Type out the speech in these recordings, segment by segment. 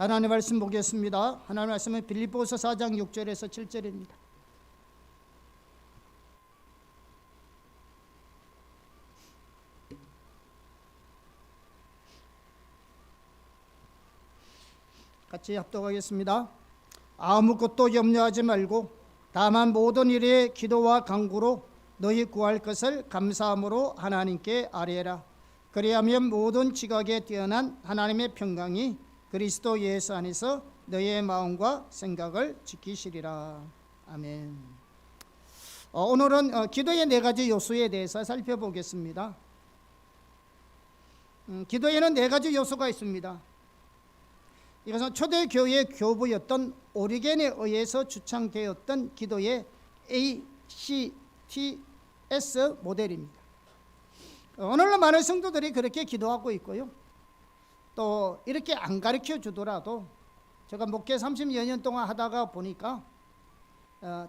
하나님의 말씀 보겠습니다. 하나님의 말씀은 빌립보서 4장 6절에서 7절입니다. 같이 합독하겠습니다. 아무것도 염려하지 말고 다만 모든 일에 기도와 간구로 너희 구할 것을 감사함으로 하나님께 아뢰라. 그리하면 모든 지각에 뛰어난 하나님의 평강이 그리스도 예수 안에서 너희의 마음과 생각을 지키시리라. 아멘. 오늘은 기도의 4가지 요소에 대해서 살펴보겠습니다. 기도에는 4가지 요소가 있습니다. 이것은 초대교회의 교부였던 오리겐에 의해서 주창되었던 기도의 ACTS 모델입니다. 오늘날 많은 성도들이 그렇게 기도하고 있고요. 또 이렇게 안 가르쳐 주더라도 제가 목회 30여 년 동안 하다가 보니까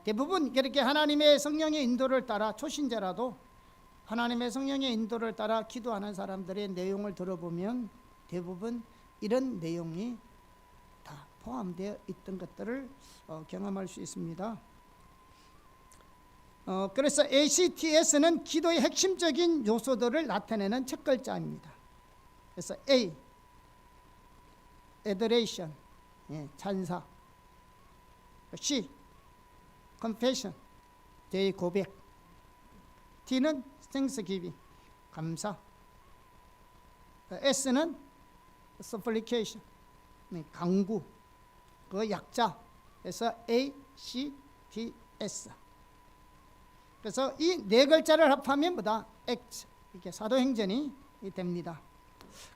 대부분 이렇게 하나님의 성령의 인도를 따라 초신자라도 하나님의 성령의 인도를 따라 기도하는 사람들의 내용을 들어보면 대부분 이런 내용이 다 포함되어 있던 것들을 경험할 수 있습니다. 그래서 ACTS는 기도의 핵심적인 요소들을 나타내는 첫 글자입니다. 그래서 A, Adoration, 찬사. C, Confession, 대고백. T는 Thanksgiving, 감사. S는 Supplication, 간구. 그 약자에서 ACTS. 그래서 이 4글자를 합하면 뭐다? ACT, 이렇게 사도행전이 됩니다.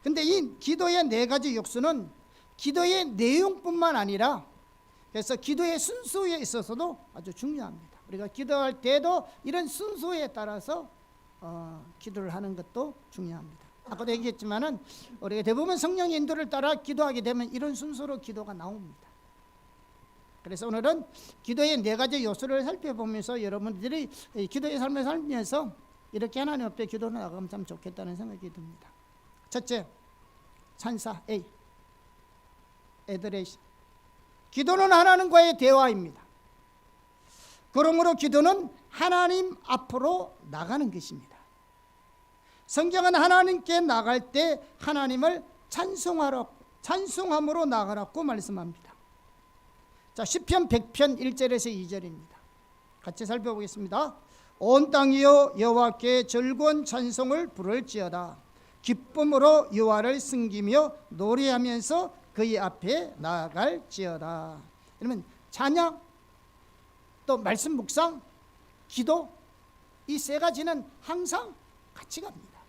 근데 이 기도의 4가지 요소는 기도의 내용뿐만 아니라 그래서 기도의 순서에 있어서도 아주 중요합니다. 우리가 기도할 때도 이런 순서에 따라서 기도를 하는 것도 중요합니다. 아까도 얘기했지만은 우리가 대부분 성령의 인도를 따라 기도하게 되면 이런 순서로 기도가 나옵니다. 그래서 오늘은 기도의 4가지 요소를 살펴보면서 여러분들이 기도의 삶을 살면서 이렇게 하나님 앞에 기도를 나가면 참 좋겠다는 생각이 듭니다. 첫째, 찬사 A, Adoration. 기도는 하나님과의 대화입니다. 그러므로 기도는 하나님 앞으로 나가는 것입니다. 성경은 하나님께 나갈 때 하나님을 찬송함으로 나가라고 말씀합니다. 자, 시편 100편 1절에서 2절입니다. 같이 살펴보겠습니다. 온 땅이여 여호와께 즐거운 찬송을 부를지어다. 기쁨으로 여호와를 섬기며 노래하면서 그의 앞에 나아갈지어다. 그러면 찬양, 또 말씀 묵상, 기도, 이 3가지는 항상 같이 갑니다.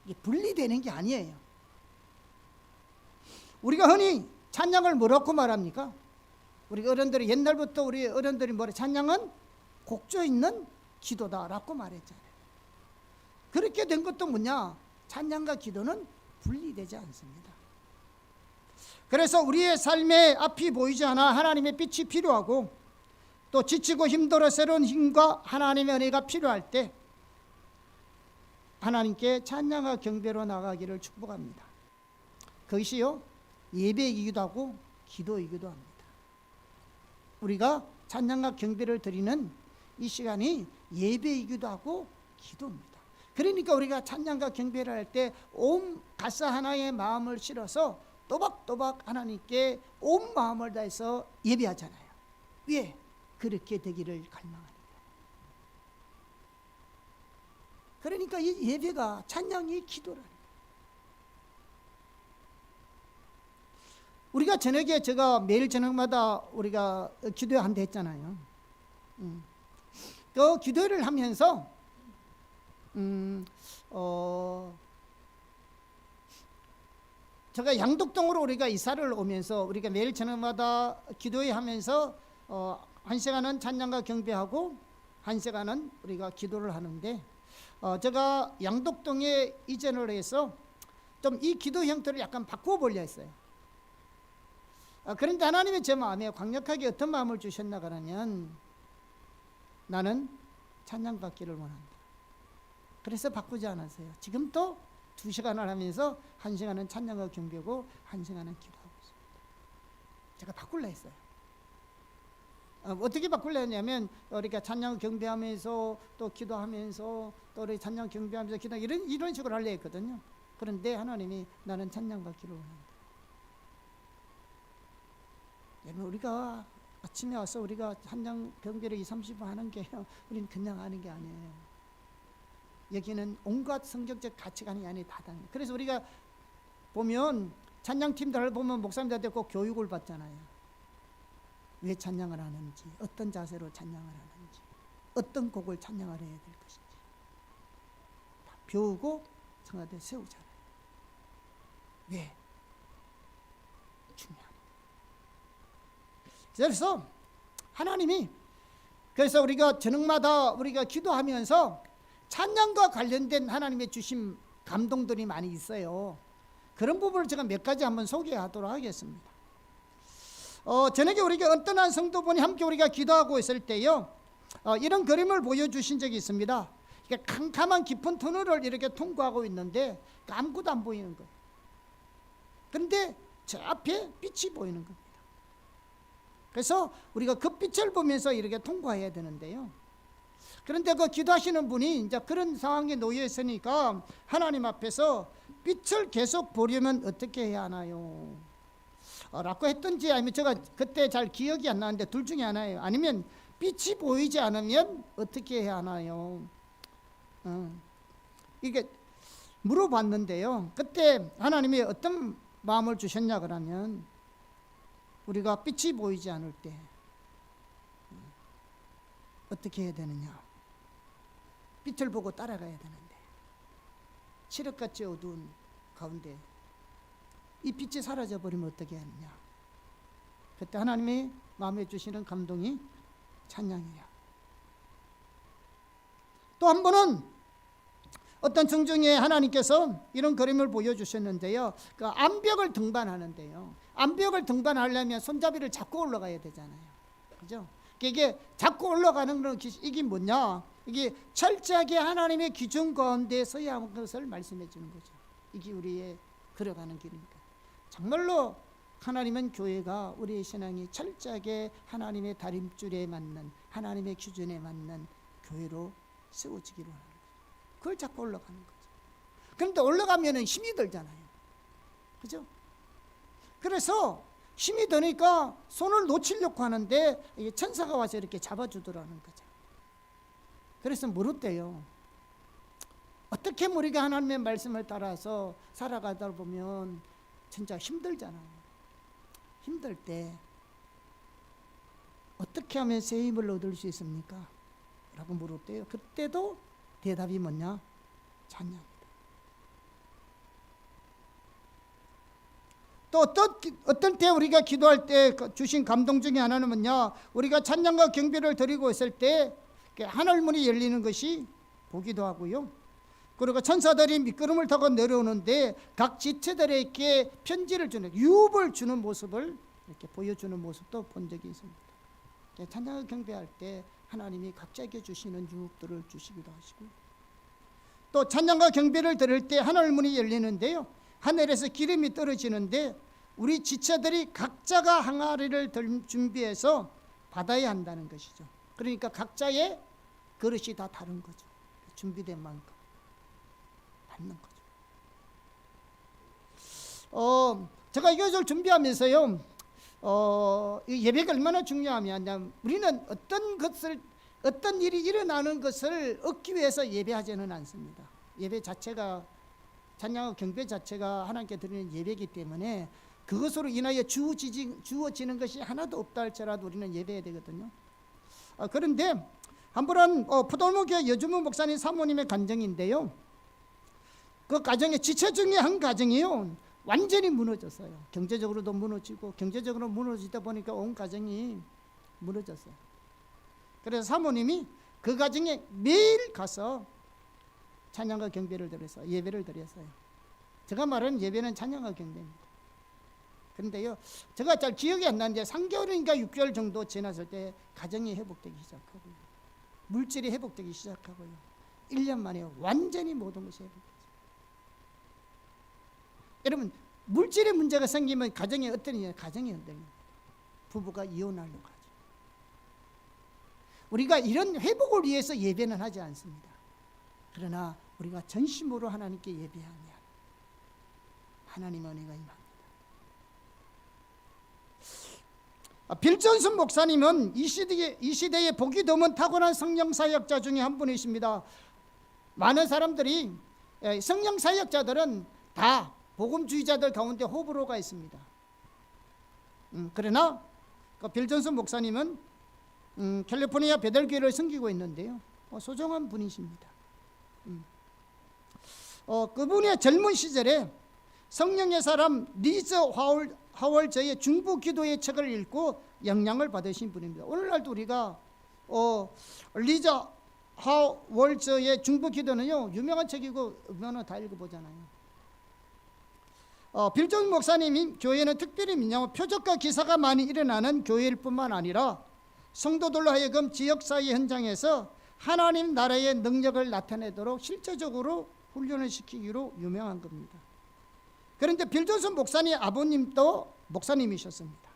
이게 분리되는 게 아니에요. 우리가 흔히 찬양을 뭐라고 말합니까? 우리 어른들이 옛날부터 우리 어른들이 뭐래? 찬양은 곡조 있는 기도다라고 말했잖아요. 그렇게 된 것도 뭐냐? 찬양과 기도는 분리되지 않습니다. 그래서 우리의 삶에 앞이 보이지 않아 하나님의 빛이 필요하고 또 지치고 힘들어 새로운 힘과 하나님의 은혜가 필요할 때 하나님께 찬양과 경배로 나가기를 축복합니다. 그것이요 예배이기도 하고 기도이기도 합니다. 우리가 찬양과 경배를 드리는 이 시간이 예배이기도 하고 기도입니다. 그러니까 우리가 찬양과 경배를 할 때 온 가사 하나의 마음을 실어서 또박또박 하나님께 온 마음을 다해서 예배하잖아요. 왜? 그렇게 되기를 갈망하니까. 그러니까 이 예배가 찬양이 기도라는 거예요. 우리가 저녁에 제가 매일 저녁마다 우리가 기도회 한다 했잖아요. 그 기도회를 하면서 제가 양덕동으로 우리가 이사를 오면서 우리가 매일 저녁마다 기도회 하면서 1시간은 찬양과 경배하고 1시간은 우리가 기도를 하는데 제가 양덕동에 이전을 해서 좀 이 기도 형태를 약간 바꿔보려 했어요. 그런데 하나님이 제 마음에 강력하게 어떤 마음을 주셨나 하면 나는 찬양받기를 원한다. 그래서 바꾸지 않았어요. 지금도 2시간을 하면서 1시간은 찬양과 경배고 1시간은 기도하고 있습니다. 제가 바꾸려 했어요. 어떻게 바꾸려 했냐면 우리가 찬양 경배하면서 또 기도하면서 또 우리 찬양 경배하면서 기도 이런 식으로 하려 했거든요. 그런데 하나님이 나는 찬양 받기를 원한다. 여러분, 우리가 아침에 와서 우리가 찬양 경배를 20-30분 하는 게 우리는 그냥 하는 게 아니에요. 여기는 온갖 성경적 가치관이 안에 다 담겨. 그래서 우리가 보면 찬양팀들을 보면 목사님들한테 꼭 교육을 받잖아요. 왜 찬양을 하는지, 어떤 자세로 찬양을 하는지, 어떤 곡을 찬양을 해야 될 것인지 다 배우고 성화대 세우잖아요. 왜? 중요합니다. 그래서 하나님이, 그래서 우리가 저녁마다 우리가 기도하면서 찬양과 관련된 하나님의 주신 감동들이 많이 있어요. 그런 부분을 제가 몇 가지 한번 소개하도록 하겠습니다. 저녁에 우리가 어떤 한 성도분이 함께 우리가 기도하고 있을 때요, 이런 그림을 보여주신 적이 있습니다. 이게 캄캄한 깊은 터널을 이렇게 통과하고 있는데 아무것도 안 보이는 거예요. 그런데 저 앞에 빛이 보이는 겁니다. 그래서 우리가 그 빛을 보면서 이렇게 통과해야 되는데요. 그런데 그 기도하시는 분이 이제 그런 상황에 놓여 있으니까 하나님 앞에서 빛을 계속 보려면 어떻게 해야 하나요? 라고 했던지, 아니면 제가 그때 잘 기억이 안 나는데 둘 중에 하나예요. 아니면 빛이 보이지 않으면 어떻게 해야 하나요? 이게 물어봤는데요. 그때 하나님이 어떤 마음을 주셨냐 그러면, 우리가 빛이 보이지 않을 때 어떻게 해야 되느냐? 빛을 보고 따라가야 되는데 칠흑같이 어두운 가운데 이 빛이 사라져버리면 어떻게 하느냐? 그때 하나님이 마음에 주시는 감동이 찬양이야. 또 한 번은 어떤 성중에 하나님께서 이런 그림을 보여주셨는데요. 그 암벽을 등반하는데요. 암벽을 등반하려면 손잡이를 잡고 올라가야 되잖아요. 그죠? 이게 잡고 올라가는 건 이게 뭐냐? 이게 철저하게 하나님의 기준 가운데 서야 하는 것을 말씀해 주는 거죠. 이게 우리의 걸어가는 길이니까. 정말로 하나님은 교회가, 우리의 신앙이 철저하게 하나님의 다림줄에 맞는, 하나님의 기준에 맞는 교회로 세워지기를 원합니다. 그걸 잡고 올라가는 거죠. 그런데 올라가면 힘이 들잖아요. 그죠? 그래서 힘이 드니까 손을 놓치려고 하는데 천사가 와서 이렇게 잡아주더라는 거죠. 그래서 물었대요. 어떻게 우리가 하나님의 말씀을 따라서 살아가다 보면 진짜 힘들잖아요. 힘들 때 어떻게 하면 새 힘을 얻을 수 있습니까? 라고 물었대요. 그때도 대답이 뭐냐? 찬양이다. 또 어떤 때 우리가 기도할 때 주신 감동 중에 하나는 뭐냐? 우리가 찬양과 경배를 드리고 있을 때 하늘 문이 열리는 것이 보기도 하고요. 그리고 천사들이 미끄럼을 타고 내려오는데 각 지체들에게 편지를 주는, 유업을 주는 모습을 이렇게 보여주는 모습도 본 적이 있습니다. 찬양과 경배할 때 하나님이 각자에게 주시는 유업들을 주시기도 하시고, 또 찬양과 경배를 드릴 때 하늘 문이 열리는데요, 하늘에서 기름이 떨어지는데 우리 지체들이 각자가 항아리를 준비해서 받아야 한다는 것이죠. 그러니까 각자의 그릇이 다 다른 거죠. 준비된 만큼 받는 거죠. 제가 이것을 준비하면서요, 예배가 얼마나 중요하냐면, 우리는 어떤 일이 일어나는 것을 얻기 위해서 예배하지는 않습니다. 예배 자체가, 찬양과 경배 자체가 하나님께 드리는 예배이기 때문에 그것으로 인하여 주어지는 것이 하나도 없다 할지라도 우리는 예배해야 되거든요. 그런데 한 번은 포도목교회 여주문 목사님 사모님의 가정인데요, 그 가정의 지체 중에 한 가정이요, 완전히 무너졌어요. 경제적으로도 무너지고, 경제적으로 무너지다 보니까 온 가정이 무너졌어요. 그래서 사모님이 그 가정에 매일 가서 찬양과 경배를 드렸어요. 예배를 드렸어요. 제가 말하는 예배는 찬양과 경배입니다. 그런데요, 제가 잘 기억이 안 나는데 3개월인가 6개월 정도 지났을 때 가정이 회복되기 시작하고요, 물질이 회복되기 시작하고요, 1년 만에 완전히 모든 것이 회복됐어요. 여러분, 물질의 문제가 생기면 가정이 어떤 일이냐? 가정이 흔들립니다. 부부가 이혼하려고 하죠. 우리가 이런 회복을 위해서 예배는 하지 않습니다. 그러나 우리가 전심으로 하나님께 예배하면 하나님의 은혜가 임합니다. 빌 존슨 목사님은 이 시대에 보기 드문 탁월한 성령 사역자 중에 한 분이십니다. 많은 사람들이 성령 사역자들은 다 복음주의자들 가운데 호불호가 있습니다. 그러나 빌 존슨 목사님은 캘리포니아 베델교회를 섬기고 있는데요, 소중한 분이십니다. 그분의 젊은 시절에 성령의 사람 리즈 하월저의 중보 기도의 책을 읽고 영향을 받으신 분입니다. 오늘날도 우리가 리즈 하월저의 중보 기도는요, 유명한 책이고 우리는 다 읽어보잖아요. 빌 존슨 목사님이 교회는 특별히 민영화 표적과 기사가 많이 일어나는 교회일 뿐만 아니라 성도들로 하여금 지역사회 현장에서 하나님 나라의 능력을 나타내도록 실제적으로 훈련을 시키기로 유명한 겁니다. 그런데 빌 존슨 목사님 아버님도 목사님이셨습니다.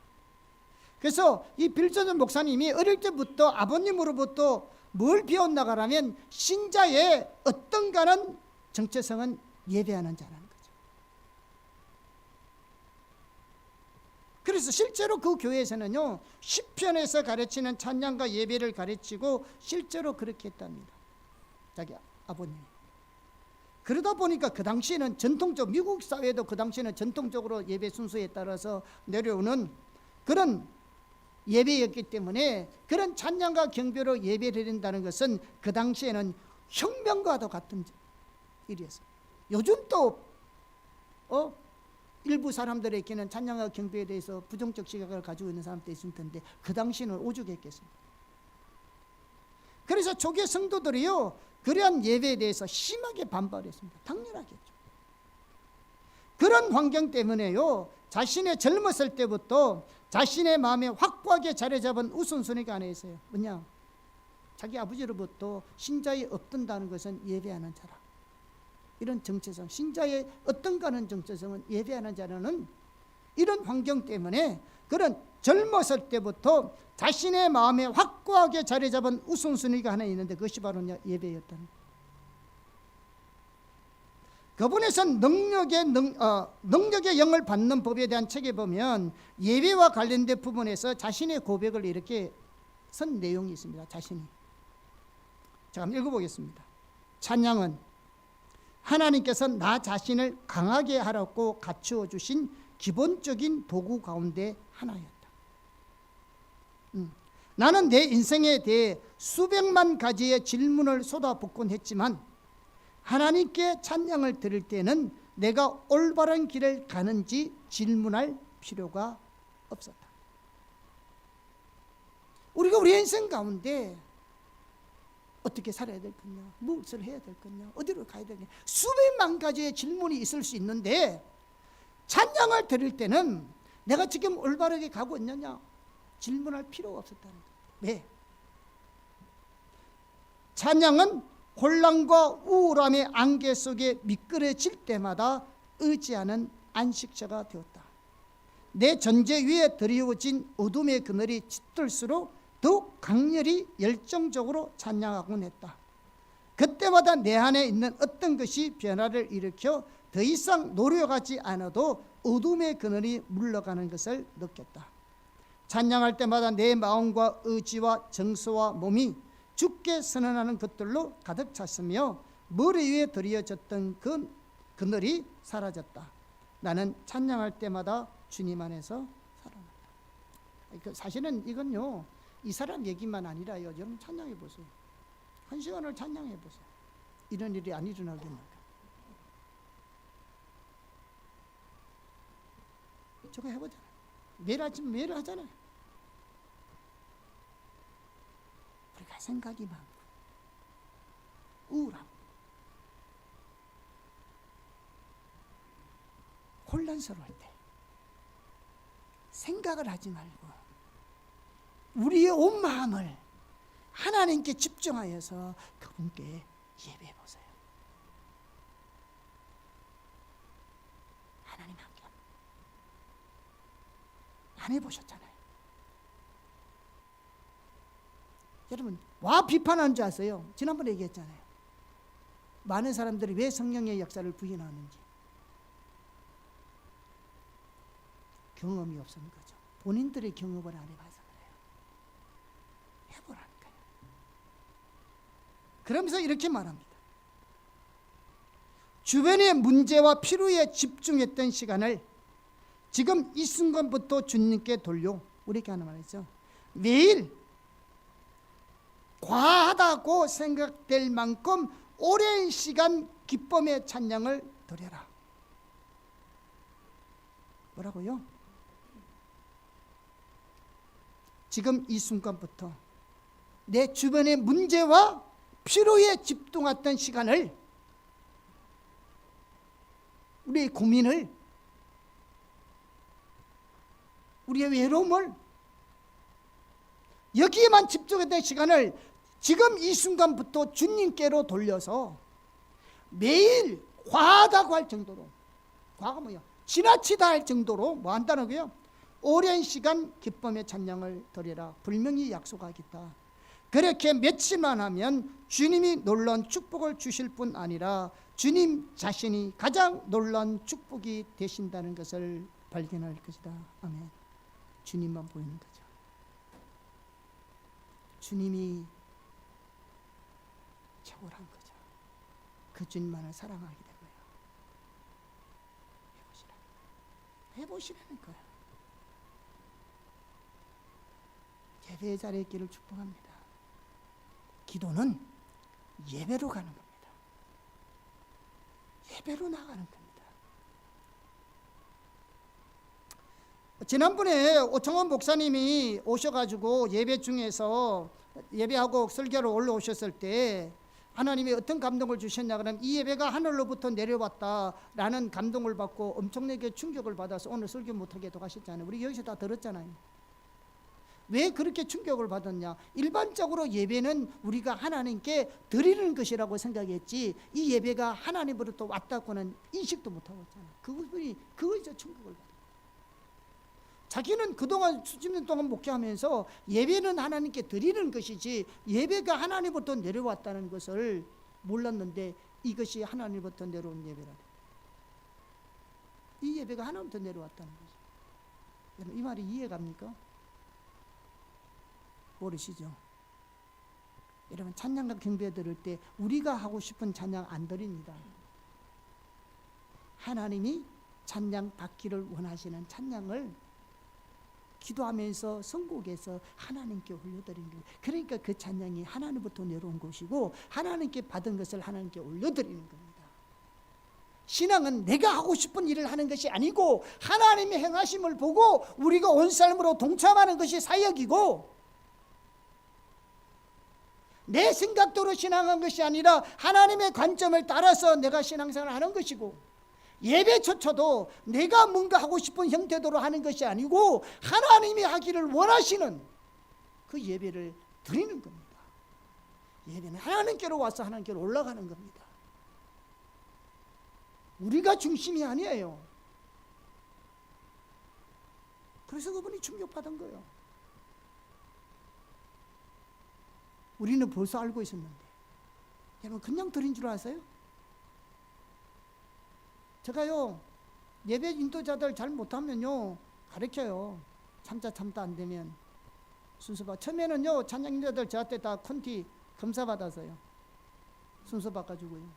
그래서 이 빌 존슨 목사님이 어릴 때부터 아버님으로부터 뭘 배웠나가라면 신자의 어떤가는 정체성은 예배하는 자라는 거죠. 그래서 실제로 그 교회에서는요, 시편에서 가르치는 찬양과 예배를 가르치고 실제로 그렇게 했답니다. 자기 아버님이. 그러다 보니까 그 당시에는 미국 사회도 그 당시에는 전통적으로 예배 순서에 따라서 내려오는 그런 예배였기 때문에 그런 찬양과 경배로 예배를 드린다는 것은 그 당시에는 혁명과도 같은 일이었어요. 요즘 또 일부 사람들에게는 찬양과 경배에 대해서 부정적 시각을 가지고 있는 사람도 있을 텐데 그 당시는 오죽했겠습니다. 그래서 초기 성도들이요, 그러한 예배에 대해서 심하게 반발했습니다. 당연하겠죠. 그런 환경 때문에요, 자신의 젊었을 때부터 자신의 마음에 확고하게 자리 잡은 우선순위가 안에 있어요. 뭐냐? 자기 아버지로부터 신자의 없던다는 것은 예배하는 자라. 이런 정체성, 신자의 어떤가는 정체성은 예배하는 자라는 이런 환경 때문에 그런 젊었을 때부터 자신의 마음에 확고하게 자리 잡은 우선순위가 하나 있는데 그것이 바로 예배였다는 거예요. 그분에서 능력의 영을 받는 법에 대한 책에 보면 예배와 관련된 부분에서 자신의 고백을 이렇게 쓴 내용이 있습니다. 자신이. 자, 한번 읽어보겠습니다. 찬양은 하나님께서 나 자신을 강하게 하라고 갖추어 주신 기본적인 도구 가운데 하나였다. 나는 내 인생에 대해 수백만 가지의 질문을 쏟아붓곤 했지만 하나님께 찬양을 드릴 때는 내가 올바른 길을 가는지 질문할 필요가 없었다. 우리가 우리 인생 가운데 어떻게 살아야 될 거냐, 무엇을 해야 될 거냐, 어디로 가야 될 거냐, 수백만 가지의 질문이 있을 수 있는데 찬양을 드릴 때는 내가 지금 올바르게 가고 있느냐 질문할 필요가 없었다는 거예요. 왜? 찬양은 혼란과 우울함의 안개 속에 미끄러질 때마다 의지하는 안식처가 되었다. 내 전제 위에 드리워진 어둠의 그늘이 짙을수록 더욱 강렬히 열정적으로 찬양하곤 했다. 그때마다 내 안에 있는 어떤 것이 변화를 일으켜 더 이상 노력하지 않아도 어둠의 그늘이 물러가는 것을 느꼈다. 찬양할 때마다 내 마음과 의지와 정서와 몸이 주께 선언하는 것들로 가득 찼으며 머리 위에 드리워졌던 그 그늘이 사라졌다. 나는 찬양할 때마다 주님 안에서 살아났다. 사실은 이건요, 이 사람 얘기만 아니라요, 여러분 찬양해 보세요. 한 시간을 찬양해 보세요. 이런 일이 안 일어나겠는가? 저거 해보잖아요. 매일 아침 매일 하잖아요. 우리가 생각이 많고 우울하고 혼란스러울 때 생각을 하지 말고 우리의 온 마음을 하나님께 집중하여서 그분께 예배해 보세요. 하나님 함께 안 해보셨잖아요. 여러분 와 비판하는 줄 아세요? 지난번에 얘기했잖아요. 많은 사람들이 왜 성령의 역사를 부인하는지 경험이 없는 거죠. 본인들의 경험을 안 해봐서 그래요. 해보라니까요. 그러면서 이렇게 말합니다. 주변의 문제와 필요에 집중했던 시간을 지금 이 순간부터 주님께 돌려, 우리에게 하는 말이죠. 매일 과하다고 생각될 만큼 오랜 시간 기쁨의 찬양을 드려라. 뭐라고요? 지금 이 순간부터 내 주변의 문제와 필요에 집중했던 시간을, 우리의 고민을, 우리의 외로움을, 여기에만 집중했던 시간을 지금 이 순간부터 주님께로 돌려서 매일 과하다고 할 정도로, 과가 뭐야? 지나치다 할 정도로 뭐 한다는 거예요? 오랜 시간 기쁨의 찬양을 드리라. 분명히 약속하겠다. 그렇게 며칠만 하면 주님이 놀라운 축복을 주실 뿐 아니라 주님 자신이 가장 놀라운 축복이 되신다는 것을 발견할 것이다. 아멘. 주님만 보이는 거죠. 주님이 최고란 거죠. 그 주님만을 사랑하게 되고요. 해보시라는 거예요. 예배의 자리에 있기를 축복합니다. 기도는 예배로 가는 겁니다. 예배로 나가는 겁니다. 지난번에 오청원 목사님이 오셔가지고 예배 중에서 예배하고 설교로 올라오셨을 때 하나님이 어떤 감동을 주셨냐 그러면 이 예배가 하늘로부터 내려왔다라는 감동을 받고 엄청나게 충격을 받아서 오늘 설교 못하게 하셨잖아요. 우리 여기서 다 들었잖아요. 왜 그렇게 충격을 받았냐? 일반적으로 예배는 우리가 하나님께 드리는 것이라고 생각했지 이 예배가 하나님으로부터 왔다고는 인식도 못하고 있잖아요. 그분이 그거에서 충격을 받아요. 자기는 그동안 수십 년 동안 목회하면서 예배는 하나님께 드리는 것이지 예배가 하나님부터 내려왔다는 것을 몰랐는데 이것이 하나님부터 내려온 예배라. 이 예배가 하나님부터 내려왔다는 거죠. 여러분 이 말이 이해갑니까? 모르시죠? 여러분 찬양과 경배 들을 때 우리가 하고 싶은 찬양 안 드립니다. 하나님이 찬양 받기를 원하시는 찬양을 기도하면서 선곡해서 하나님께 올려드리는 거예요. 그러니까 그 찬양이 하나님부터 내려온 것이고 하나님께 받은 것을 하나님께 올려드리는 겁니다. 신앙은 내가 하고 싶은 일을 하는 것이 아니고 하나님의 행하심을 보고 우리가 온 삶으로 동참하는 것이 사역이고 내 생각대로 신앙한 것이 아니라 하나님의 관점을 따라서 내가 신앙생활을 하는 것이고 예배조차도 내가 뭔가 하고 싶은 형태대로 하는 것이 아니고 하나님이 하기를 원하시는 그 예배를 드리는 겁니다. 예배는 하나님께로 와서 하나님께로 올라가는 겁니다. 우리가 중심이 아니에요. 그래서 그분이 충격받은 거예요. 우리는 벌써 알고 있었는데 여러분 그냥 드린 줄 아세요? 제가요 예배 인도자들 잘 못하면요 가르쳐요. 참다 안 되면 순서 처음에는요 찬양 인도자들 저한테 다 콘티 검사 받아서요 순서 바꿔주고요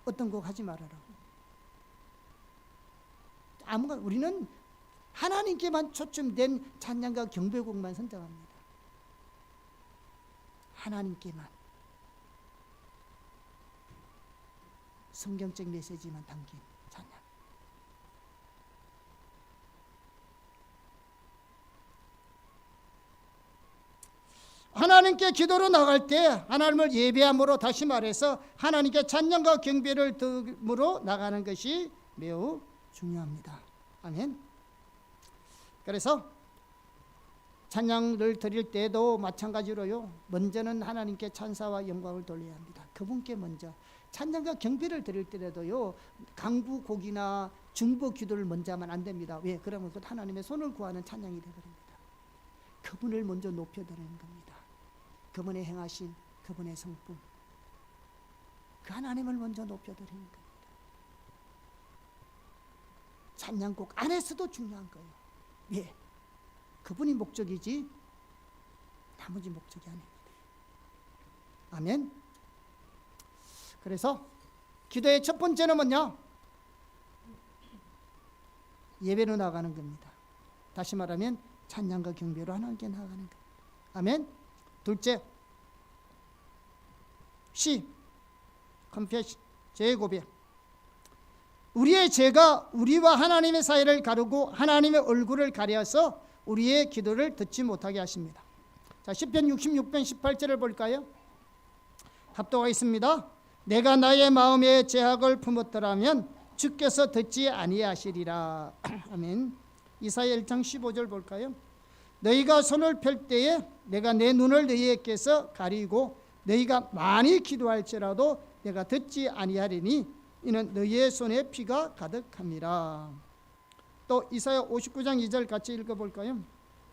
어떤 곡 하지 말아라고. 아무거나 우리는 하나님께만 초점된 찬양과 경배곡만 선정합니다. 하나님께만 성경적 메시지만 담긴 찬양. 하나님께 기도로 나갈 때 하나님을 예배함으로 다시 말해서 하나님께 찬양과 경배를 드림으로 나가는 것이 매우 중요합니다. 아멘. 그래서 찬양을 드릴 때도 마찬가지로요 먼저는 하나님께 찬사와 영광을 돌려야 합니다. 그분께 먼저 찬양과 경배를 드릴 때라도요 강구 곡이나 중보 기도를 먼저 하면 안 됩니다. 왜? 그러면 그 하나님의 손을 구하는 찬양이 되버립니다. 그분을 먼저 높여드리는 겁니다. 그분의 행하신 그분의 성품, 그 하나님을 먼저 높여드리는 겁니다. 찬양곡 안에서도 중요한 거예요. 왜? 그분이 목적이지 나머지 목적이 아닙니다. 아멘. 그래서 기도의 첫 번째는 뭐냐? 예배로 나가는 겁니다. 다시 말하면 찬양과 경배로 하나님께 나가는 겁니다. 아멘. 둘째, confession, 죄의 고백. 우리의 죄가 우리와 하나님의 사이를 가르고 하나님의 얼굴을 가려서 우리의 기도를 듣지 못하게 하십니다. 자, 시편 66편 18절을 볼까요? 합독하겠습니다. 내가 나의 마음에 죄악을 품었더라면 주께서 듣지 아니하시리라. 아멘. 이사야 1장 15절 볼까요? 너희가 손을 펼 때에 내가 내 눈을 너희에게서 가리고 너희가 많이 기도할지라도 내가 듣지 아니하리니 이는 너희의 손에 피가 가득함이라. 또 이사야 59장 2절 같이 읽어볼까요?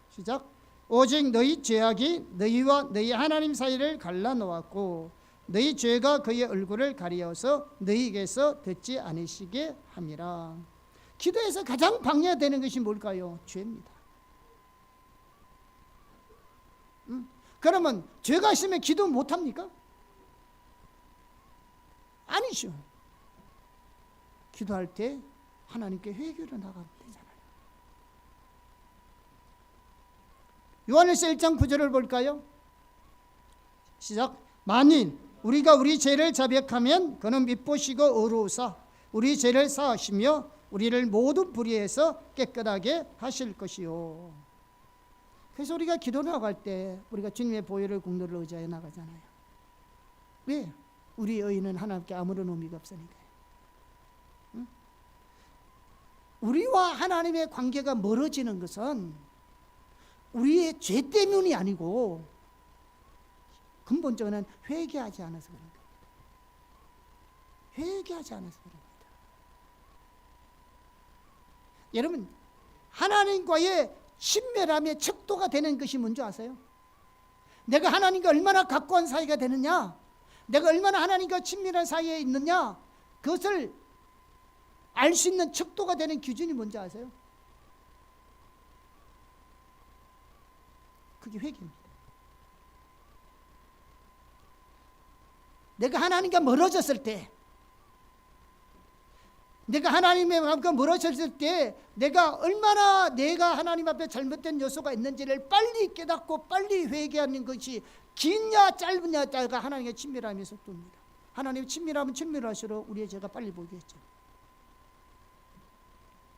시작. 오직 너희 죄악이 너희와 너희 하나님 사이를 갈라놓았고 너희 죄가 그의 얼굴을 가리어서 너희에게서 듣지 않으시게 함이라. 기도에서 가장 방해되는 것이 뭘까요? 죄입니다. 그러면 죄가 있으면 기도 못합니까? 아니죠. 기도할 때 하나님께 회개로 나가면 되잖아요. 요한일서 1장 9절을 볼까요? 시작. 만일 우리가 우리 죄를 자백하면 그는 미쁘시고 의로우사 우리 죄를 사하시며 우리를 모든 불의에서 깨끗하게 하실 것이요. 그래서 우리가 기도 나갈 때 우리가 주님의 보혈을 국로를 의지하여 나가잖아요. 왜? 우리 의는 하나님께 아무런 의미가 없으니까요. 응? 우리와 하나님의 관계가 멀어지는 것은 우리의 죄 때문이 아니고 근본적으로는 회개하지 않아서 그런 겁니다. 회개하지 않아서 그런 겁니다. 여러분, 하나님과의 친밀함의 척도가 되는 것이 뭔지 아세요? 내가 하나님과 얼마나 가까운 사이가 되느냐, 내가 얼마나 하나님과 친밀한 사이에 있느냐, 그것을 알 수 있는 척도가 되는 기준이 뭔지 아세요? 그게 회개입니다. 내가 하나님과 멀어졌을 때, 내가 하나님과 멀어졌을 때 내가 얼마나 내가 하나님 앞에 잘못된 요소가 있는지를 빨리 깨닫고 빨리 회개하는 것이 긴냐 짧으냐 따가 하나님의 친밀함의 속도입니다. 하나님의 친밀하면 친밀할수록 우리의 죄가 빨리 보이겠죠.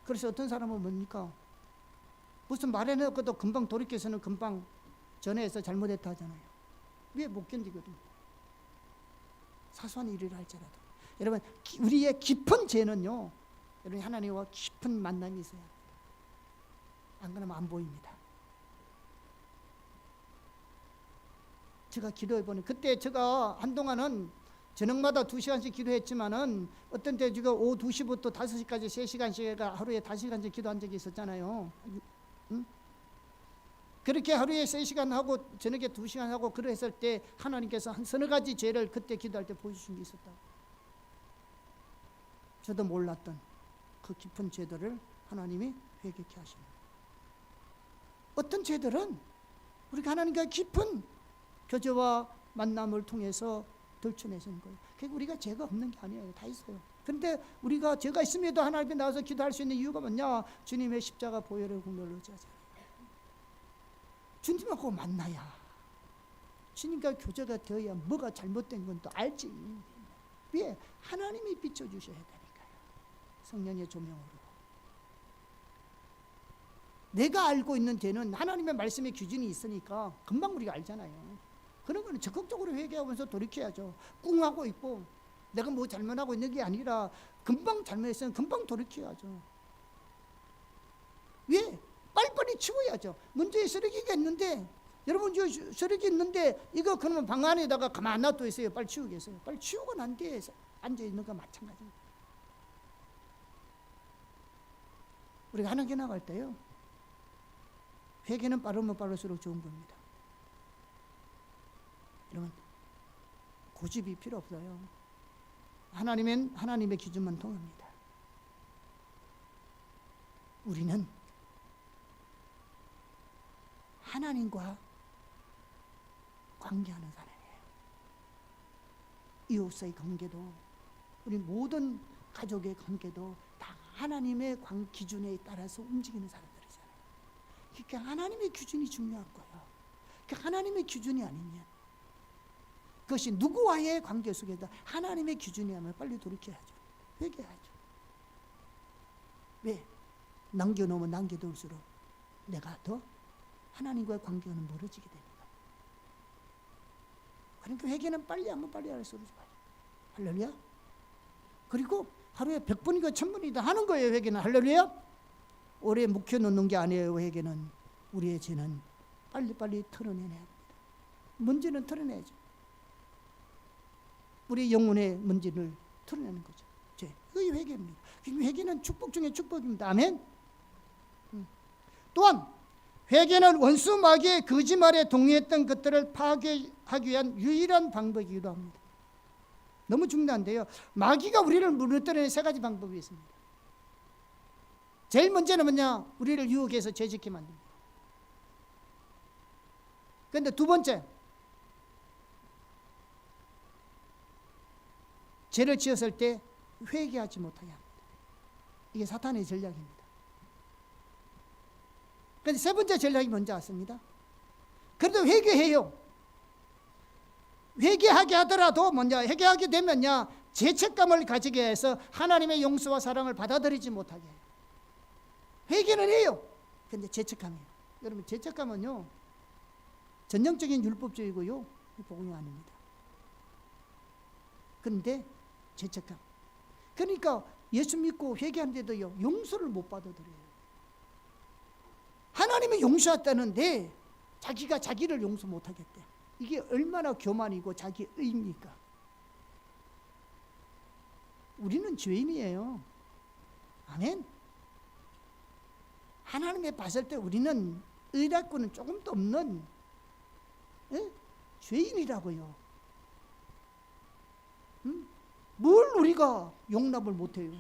그래서 어떤 사람은 뭡니까? 무슨 말해놓고도 금방 돌이켜서는 금방 전해서 잘못했다 하잖아요. 왜? 못 견디거든. 사소한 일을 할지라도. 여러분, 우리의 깊은 죄는요, 여러분 하나님과 깊은 만남이 있어야 합니다. 안 그러면 안 보입니다. 제가 기도해보는, 그때 제가 한동안은 저녁마다 2시간씩 기도했지만은 어떤 때 제가 오후 2시부터 5시까지 3시간씩 하루에 5시간씩 기도한 적이 있었잖아요. 응? 그렇게 하루에 3시간 하고 저녁에 2시간 하고 그랬을 때 하나님께서 한 서너 가지 죄를 그때 기도할 때 보여주신 게 있었다고. 저도 몰랐던 그 깊은 죄들을 하나님이 회개케 하시는 거예요. 어떤 죄들은 우리가 하나님과 깊은 교제와 만남을 통해서 들춰내시는 거예요. 그러니까 우리가 죄가 없는 게 아니에요. 다 있어요. 그런데 우리가 죄가 있음에도 하나님 앞에 나와서 기도할 수 있는 이유가 뭐냐? 주님의 십자가 보혈의 공로를 의지하잖아요. 주님하고 만나야, 주님과 교제가 되어야 뭐가 잘못된 건 또 알지. 왜? 하나님이 비춰주셔야 되니까요. 성령의 조명으로. 내가 알고 있는 죄는 하나님의 말씀의 기준이 있으니까 금방 우리가 알잖아요. 그런 거는 적극적으로 회개하면서 돌이켜야죠. 꿍하고 있고 내가 뭐 잘못하고 있는 게 아니라 금방 잘못했으면 금방 돌이켜야죠. 왜? 빨리빨리 치워야죠. 문제에 쓰레기가 있는데, 여러분 저 쓰레기 있는데 이거 그러면 방 안에다가 가만 놔둬 있어요. 빨리 치우겠어요. 빨리 치우고 난 뒤에 앉아 있는 거 마찬가지입니다. 우리가 하나님께 나갈 때요, 회개는 빠르면 빠를수록 좋은 겁니다. 여러분, 고집이 필요 없어요. 하나님은 하나님의 기준만 통합니다. 우리는 하나님과 관계하는 사람이에요. 이웃의 관계도, 우리 모든 가족의 관계도 다 하나님의 기준에 따라서 움직이는 사람들이잖아요. 그러니까 하나님의 기준이 중요한 거예요. 그러니까 하나님의 기준이 아니면, 그것이 누구와의 관계 속에다 하나님의 기준이 하면 빨리 돌이켜야죠. 회개하죠. 왜? 남겨놓으면 남겨둘수록 내가 더 하나님과의 관계는 멀어지게 됩니다. 그러니까 회개는 빨리 하면 빨리 할수록 좋아요. 할렐루야. 그리고 하루에 100번이고 1000번이다 하는 거예요. 회개는. 할렐루야. 오래 묵혀놓는 게 아니에요. 회개는. 우리의 죄는 빨리빨리 털어내야 합니다. 문제는 털어내야죠. 우리 영혼의 문제를 털어내는 거죠. 죄. 그게 회개입니다. 회개는 축복 중에 축복입니다. 아멘. 또한 회개는 원수 마귀의 거짓말에 동의했던 것들을 파괴하기 위한 유일한 방법이기도 합니다. 너무 중요한데요. 마귀가 우리를 무너뜨리는 세 가지 방법이 있습니다. 제일 먼저는 뭐냐? 우리를 유혹해서 죄짓게 만듭니다. 그런데 두 번째, 죄를 지었을 때 회개하지 못하게 합니다. 이게 사탄의 전략입니다. 그런데 세 번째 전략이 뭔지 아십니다? 그래도 회개해요. 회개하게 하더라도 회개하게 되면요, 죄책감을 가지게 해서 하나님의 용서와 사랑을 받아들이지 못하게 해요. 회개는 해요. 그런데 죄책감이에요. 여러분, 죄책감은요, 전형적인 율법주의고요, 복음이 아닙니다. 그런데 죄책감. 그러니까 예수 믿고 회개하는데도요, 용서를 못 받아들여요. 하나님이 용서했다는데 자기가 자기를 용서 못하겠대. 이게 얼마나 교만이고 자기의입니까? 우리는 죄인이에요. 아멘. 하나님의 봤을 때 우리는 의답고는 조금도 없는 죄인이라고요. 뭘 우리가 용납을 못해요?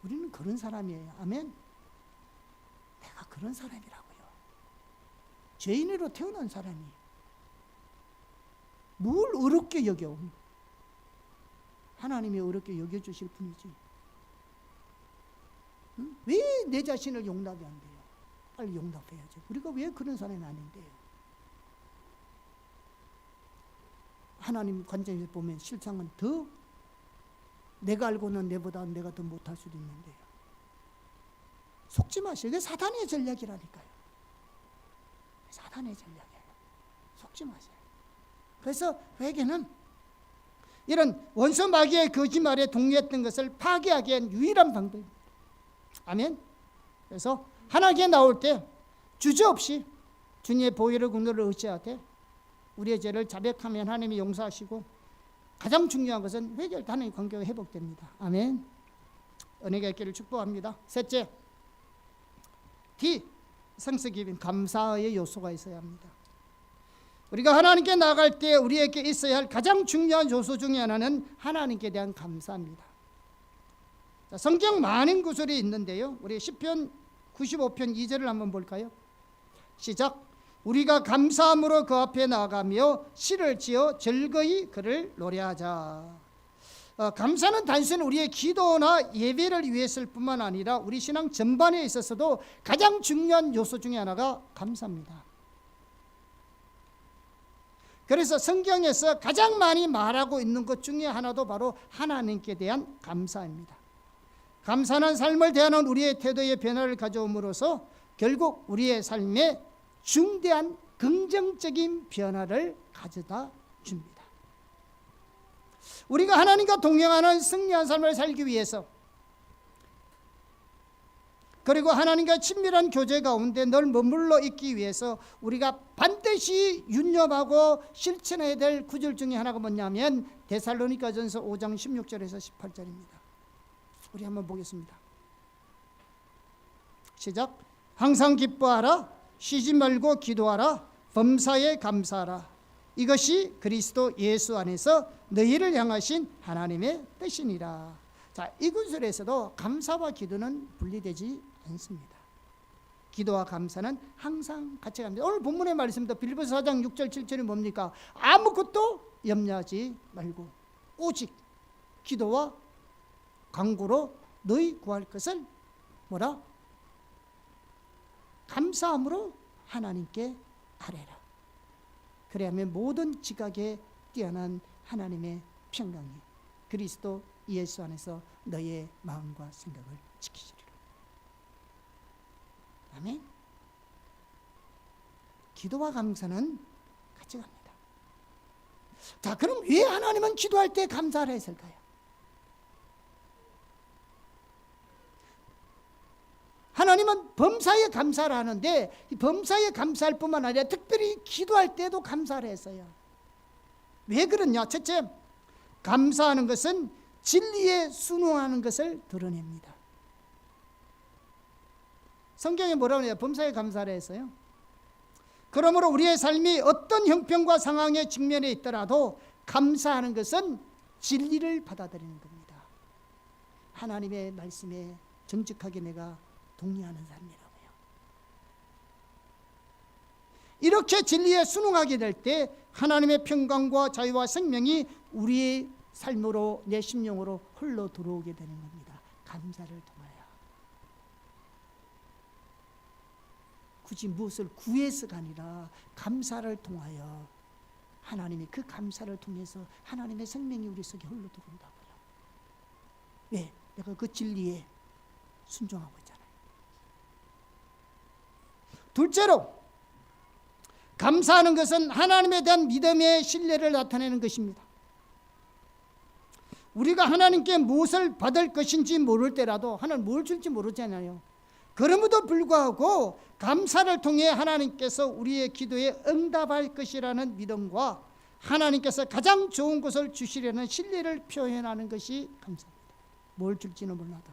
우리는 그런 사람이에요. 아멘. 내가 그런 사람이라고요. 죄인으로 태어난 사람이 뭘 어렵게 여겨? 하나님이 어렵게 여겨주실 뿐이지. 왜 내 자신을 용납이 안 돼요? 빨리 용납해야죠. 우리가 왜 그런 사람이 아닌데요? 하나님 관점에서 보면 실상은 더 내가 알고는 내보다 내가 더 못할 수도 있는데요. 속지 마세요. 이게 사탄의 전략이라니까요. 사탄의 전략이에요. 속지 마세요. 그래서 회개는 이런 원수 마귀의 거짓말에 동의했던 것을 파괴하기 위한 유일한 방법입니다. 아멘. 그래서 하나님께 나올 때 주저없이 주님의 보혈의 공로를 의지하되 우리의 죄를 자백하면 하나님이 용서하시고, 가장 중요한 것은 회개할 때 하나님의 관계가 회복됩니다. 아멘. 은혜가 있기를 축복합니다. 셋째, D, 성스기빙, 감사의 요소가 있어야 합니다. 우리가 하나님께 나아갈 때 우리에게 있어야 할 가장 중요한 요소 중에 하나는 하나님께 대한 감사입니다. 자, 성경 많은 구절이 있는데요, 우리 시편 95편 2절을 한번 볼까요? 시작. 우리가 감사함으로 그 앞에 나아가며 시를 지어 즐거이 그를 노래하자. 감사는 단순히 우리의 기도나 예배를 위해서일 뿐만 아니라 우리 신앙 전반에 있어서도 가장 중요한 요소 중에 하나가 감사입니다. 그래서 성경에서 가장 많이 말하고 있는 것 중에 하나도 바로 하나님께 대한 감사입니다. 감사는 삶을 대하는 우리의 태도의 변화를 가져옴으로써 결국 우리의 삶에 중대한 긍정적인 변화를 가져다 줍니다. 우리가 하나님과 동행하는 승리한 삶을 살기 위해서, 그리고 하나님과 친밀한 교제 가운데 늘 머물러 있기 위해서 우리가 반드시 윤념하고 실천해야 될 구절 중에 하나가 뭐냐면 데살로니가전서 5장 16절에서 18절입니다. 우리 한번 보겠습니다. 시작. 항상 기뻐하라. 쉬지 말고 기도하라. 범사에 감사하라. 이것이 그리스도 예수 안에서 너희를 향하신 하나님의 뜻이니라. 자, 이 구절에서도 감사와 기도는 분리되지 않습니다. 기도와 감사는 항상 같이 갑니다. 오늘 본문의 말씀도 빌립보서 4장 6절 7절이 뭡니까? 아무것도 염려하지 말고 오직 기도와 간구로 너희 구할 것을 뭐라? 감사함으로 하나님께 아뢰라. 그래야만 모든 지각에 뛰어난 하나님의 평강이 그리스도 예수 안에서 너의 마음과 생각을 지키시리라. 아멘. 기도와 감사는 같이 갑니다. 자, 그럼 왜 하나님은 기도할 때 감사를 했을까요? 하나님은 범사에 감사를 하는데 이 범사에 감사할 뿐만 아니라 특별히 기도할 때도 감사를 했어요. 왜 그러냐? 첫째, 감사하는 것은 진리에 순응하는 것을 드러냅니다. 성경에 뭐라고 해요? 범사에 감사를 했어요. 그러므로 우리의 삶이 어떤 형편과 상황에 직면해 있더라도 감사하는 것은 진리를 받아들이는 겁니다. 하나님의 말씀에 정직하게 내가 동의하는 삶이라고요. 이렇게 진리에 순응하게 될 때 하나님의 평강과 자유와 생명이 우리의 삶으로 내 심령으로 흘러 들어오게 되는 겁니다. 감사를 통하여. 굳이 무엇을 구해서가 아니라 감사를 통하여 하나님이 그 감사를 통해서 하나님의 생명이 우리 속에 흘러 들어온다고요. 왜? 내가 그 진리에 순종하고 있잖아요. 둘째로 감사하는 것은 하나님에 대한 믿음의 신뢰를 나타내는 것입니다. 우리가 하나님께 무엇을 받을 것인지 모를 때라도 하나님 뭘 줄지 모르잖아요. 그럼에도 불구하고 감사를 통해 하나님께서 우리의 기도에 응답할 것이라는 믿음과 하나님께서 가장 좋은 것을 주시려는 신뢰를 표현하는 것이 감사입니다. 뭘 줄지는 몰라도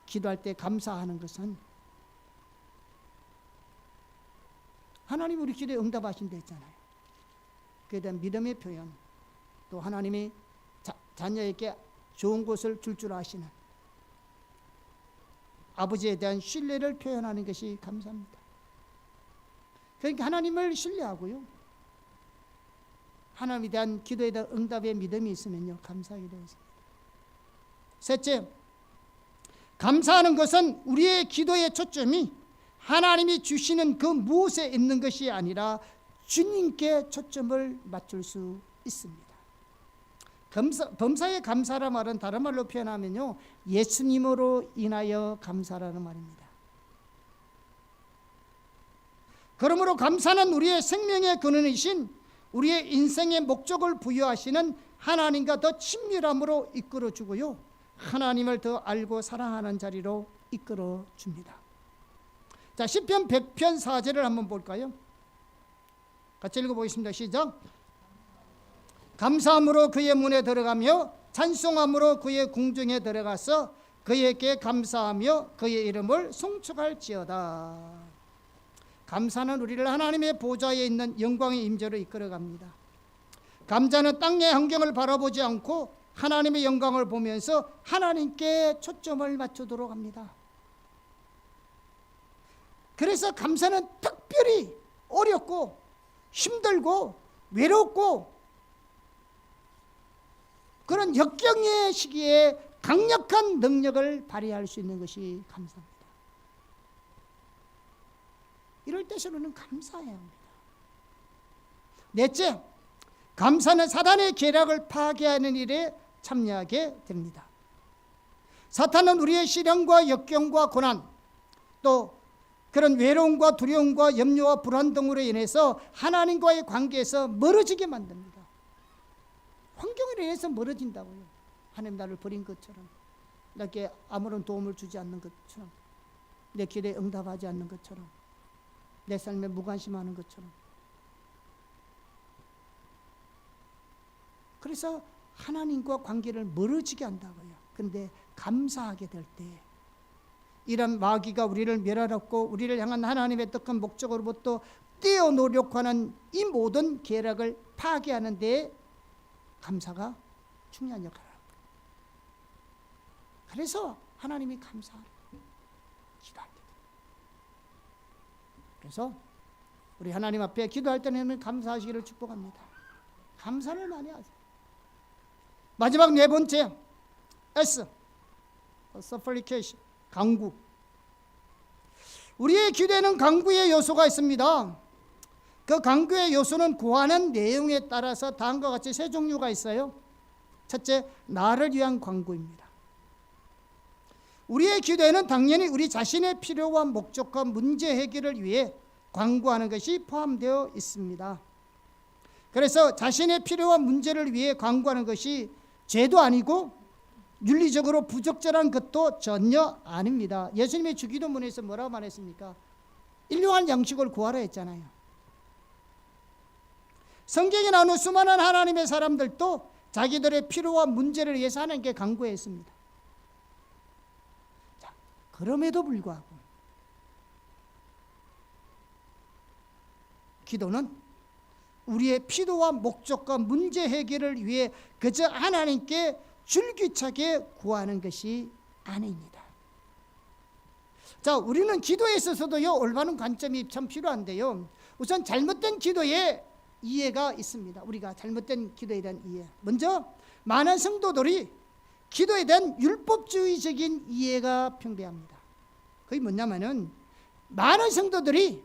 기도할 때 감사하는 것은 하나님 우리 기도에 응답하신다 했잖아요. 그에 대한 믿음의 표현, 또 하나님이 자녀에게 좋은 것을 줄 아시는 아버지에 대한 신뢰를 표현하는 것이 감사입니다. 그러니까 하나님을 신뢰하고요, 하나님에 대한 기도에 대한 응답의 믿음이 있으면요 감사하게 되어 있습니다. 셋째, 감사하는 것은 우리의 기도의 초점이 하나님이 주시는 그 무엇에 있는 것이 아니라 주님께 초점을 맞출 수 있습니다. 범사에 감사란 말은 다른 말로 표현하면요 예수님으로 인하여 감사라는 말입니다. 그러므로 감사는 우리의 생명의 근원이신 우리의 인생의 목적을 부여하시는 하나님과 더 친밀함으로 이끌어주고요, 하나님을 더 알고 사랑하는 자리로 이끌어줍니다. 자, 시편 100편 4절을 한번 볼까요? 같이 읽어보겠습니다. 시작. 감사함으로 그의 문에 들어가며 찬송함으로 그의 궁중에 들어가서 그에게 감사하며 그의 이름을 송축할지어다. 감사는 우리를 하나님의 보좌에 있는 영광의 임재로 이끌어갑니다. 감사는 땅의 환경을 바라보지 않고 하나님의 영광을 보면서 하나님께 초점을 맞추도록 합니다. 그래서 감사는 특별히 어렵고 힘들고 외롭고 그런 역경의 시기에 강력한 능력을 발휘할 수 있는 것이 감사입니다. 이럴 때서는 감사해야 합니다. 넷째, 감사는 사단의 계략을 파괴하는 일에 참여하게 됩니다. 사탄은 우리의 시련과 역경과 고난, 또 그런 외로움과 두려움과 염려와 불안 등으로 인해서 하나님과의 관계에서 멀어지게 만듭니다. 환경으로 인해서 멀어진다고요. 하나님 나를 버린 것처럼, 나에게 아무런 도움을 주지 않는 것처럼, 내 기도에 응답하지 않는 것처럼, 내 삶에 무관심하는 것처럼. 그래서 하나님과 관계를 멀어지게 한다고요. 그런데 감사하게 될 때 이런 마귀가 우리를 멸하였고 우리를 향한 하나님의 뜻과 목적으로부터 떼어놓으려고 하는 이 모든 계략을 파괴하는 데 감사가 중요한 역할을 합니다. 그래서 하나님이 감사하라 기도할 때. 그래서 우리 하나님 앞에 기도할 때는 감사하시기를 축복합니다. 감사를 많이 하세요. 마지막 네 번째 S, supplication, 간구. 우리의 기도에는 간구의 요소가 있습니다. 그 간구의 요소는 구하는 내용에 따라서 다음과 같이 세 종류가 있어요. 첫째, 나를 위한 간구입니다. 우리의 기도에는 당연히 우리 자신의 필요와 목적과 문제 해결을 위해 간구하는 것이 포함되어 있습니다. 그래서 자신의 필요와 문제를 위해 간구하는 것이 죄도 아니고 윤리적으로 부적절한 것도 전혀 아닙니다. 예수님의 주기도문에서 뭐라고 말했습니까? 일용할 양식을 구하라 했잖아요. 성경에 나오는 수많은 하나님의 사람들도 자기들의 필요와 문제를 위해서 하나님께 간구했습니다. 자, 그럼에도 불구하고 기도는 우리의 필요와 목적과 문제 해결을 위해 그저 하나님께 줄기차게 구하는 것이 아닙니다. 자, 우리는 기도에 있어서도요, 올바른 관점이 참 필요한데요. 우선 잘못된 기도에 이해가 있습니다. 우리가 잘못된 기도에 대한 이해. 먼저 많은 성도들이 기도에 대한 율법주의적인 이해가 평대합니다. 그게 뭐냐면은 많은 성도들이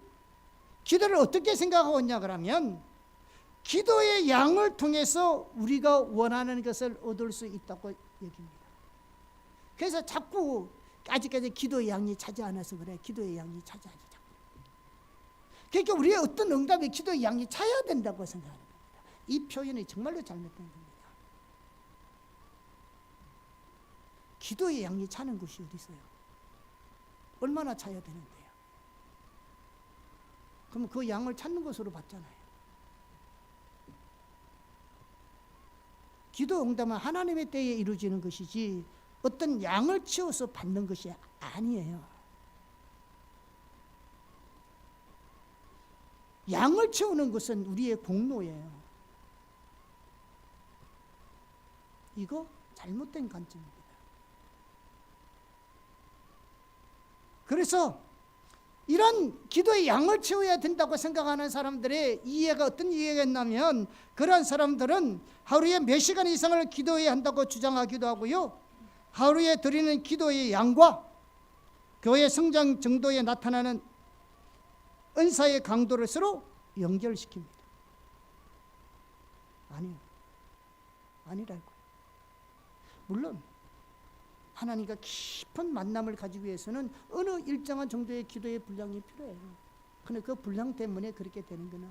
기도를 어떻게 생각하고 있냐 그러면 기도의 양을 통해서 우리가 원하는 것을 얻을 수 있다고 여깁니다. 그래서 자꾸 아직까지 기도의 양이 차지 않아서 그래. 기도의 양이 차지하지 자꾸. 그러니까 우리의 어떤 응답이 기도의 양이 차야 된다고 생각하는 겁니다. 이 표현이 정말로 잘못된 겁니다. 기도의 양이 차는 곳이 어디 있어요? 얼마나 차야 되는데요? 그럼 그 양을 찾는 것으로 봤잖아요. 기도 응답은 하나님의 때에 이루어지는 것이지 어떤 양을 채워서 받는 것이 아니에요. 양을 채우는 것은 우리의 공로예요. 이거 잘못된 관점입니다. 그래서 이런 기도의 양을 채워야 된다고 생각하는 사람들의 이해가 어떤 이해가 있냐면 그런 사람들은 하루에 몇 시간 이상을 기도해야 한다고 주장하기도 하고요. 하루에 드리는 기도의 양과 교회 성장 정도에 나타나는 은사의 강도를 서로 연결시킵니다. 아니요. 아니라고요. 물론 하나님과 깊은 만남을 가지기 위해서는 어느 일정한 정도의 기도의 분량이 필요해요. 그런데 그 분량 때문에 그렇게 되는 건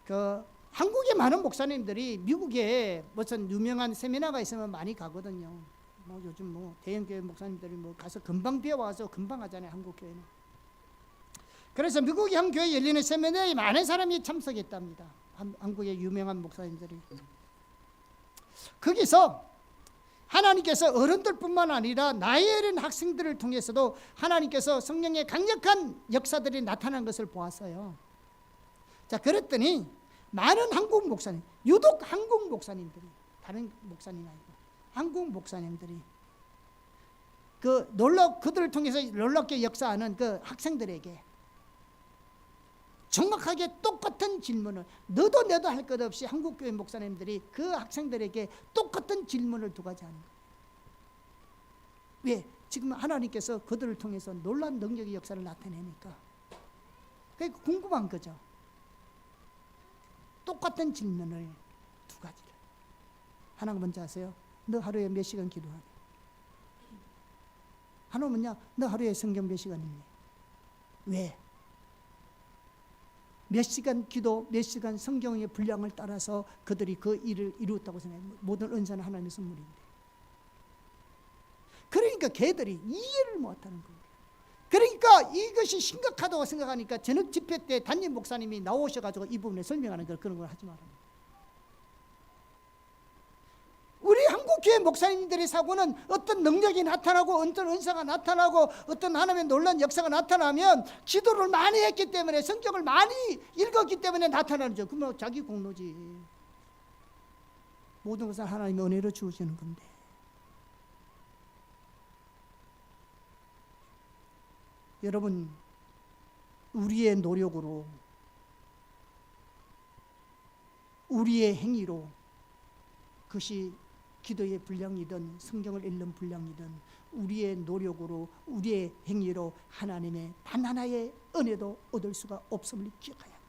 아니에요. 한국의 많은 목사님들이 미국에 무슨 유명한 세미나가 있으면 많이 가거든요. 요즘 대형교회 목사님들이 가서 금방 배워와서 금방 하잖아요. 한국 교회는. 그래서 미국의 한 교회 열리는 세미나에 많은 사람이 참석했답니다. 한국의 유명한 목사님들이. 거기서 하나님께서 어른들뿐만 아니라 나이 어린 학생들을 통해서도 하나님께서 성령의 강력한 역사들이 나타난 것을 보았어요. 자, 그랬더니 많은 한국 목사님, 유독 한국 목사님들이, 다른 목사님 아니고 한국 목사님들이 그들을 통해서 놀랍게 역사하는 그 학생들에게 정확하게 똑같은 질문을 너도 내도 할 것 없이 한국교회 목사님들이 그 학생들에게 똑같은 질문을 두 가지 하는 거예요. 왜? 지금 하나님께서 그들을 통해서 놀라운 능력의 역사를 나타내니까 그러니까 궁금한 거죠. 똑같은 질문을 두 가지를. 하나가 먼저 하세요. 너 하루에 몇 시간 기도하니? 하나 뭐냐? 너 하루에 성경 몇 시간 읽니? 왜? 몇 시간 기도, 몇 시간 성경의 분량을 따라서 그들이 그 일을 이루었다고 생각해요. 모든 은사는 하나님의 선물인데. 그러니까 걔들이 이해를 못하는 거예요. 그러니까 이것이 심각하다고 생각하니까 저녁 집회 때 담임 목사님이 나오셔가지고 이 부분에 설명하는 걸 그런 걸 하지 말아요. 우리 한국 교회 목사님들의 사고는 어떤 능력이 나타나고 어떤 은사가 나타나고 어떤 하나님의 놀라운 역사가 나타나면 기도를 많이 했기 때문에 성경을 많이 읽었기 때문에 나타나죠. 그러면 자기 공로지. 모든 것은 하나님의 은혜로 주어지는 건데. 여러분, 우리의 노력으로, 우리의 행위로, 그것이 기도의 분량이든 성경을 읽는 분량이든 우리의 노력으로, 우리의 행위로 하나님의 단 하나의 은혜도 얻을 수가 없음을 기억해야 합니다.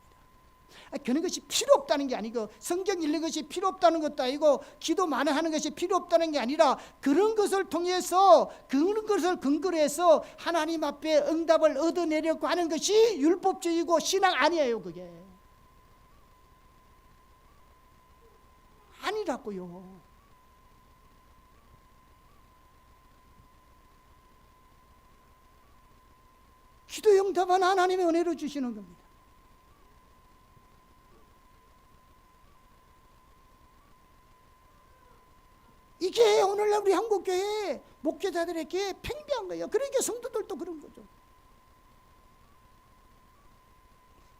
그런 것이 필요 없다는 게 아니고, 성경 읽는 것이 필요 없다는 것도 아니고, 기도 많이 하는 것이 필요 없다는 게 아니라, 그런 것을 통해서, 그런 것을 근거로 해서 하나님 앞에 응답을 얻어내려고 하는 것이 율법주의고 신앙 아니에요. 그게 아니라고요. 기도 응답은 하나님의 은혜로 주시는 겁니다. 이게 오늘날 우리 한국교회 목회자들에게 팽배한 거예요. 그러니까 성도들도 그런 거죠.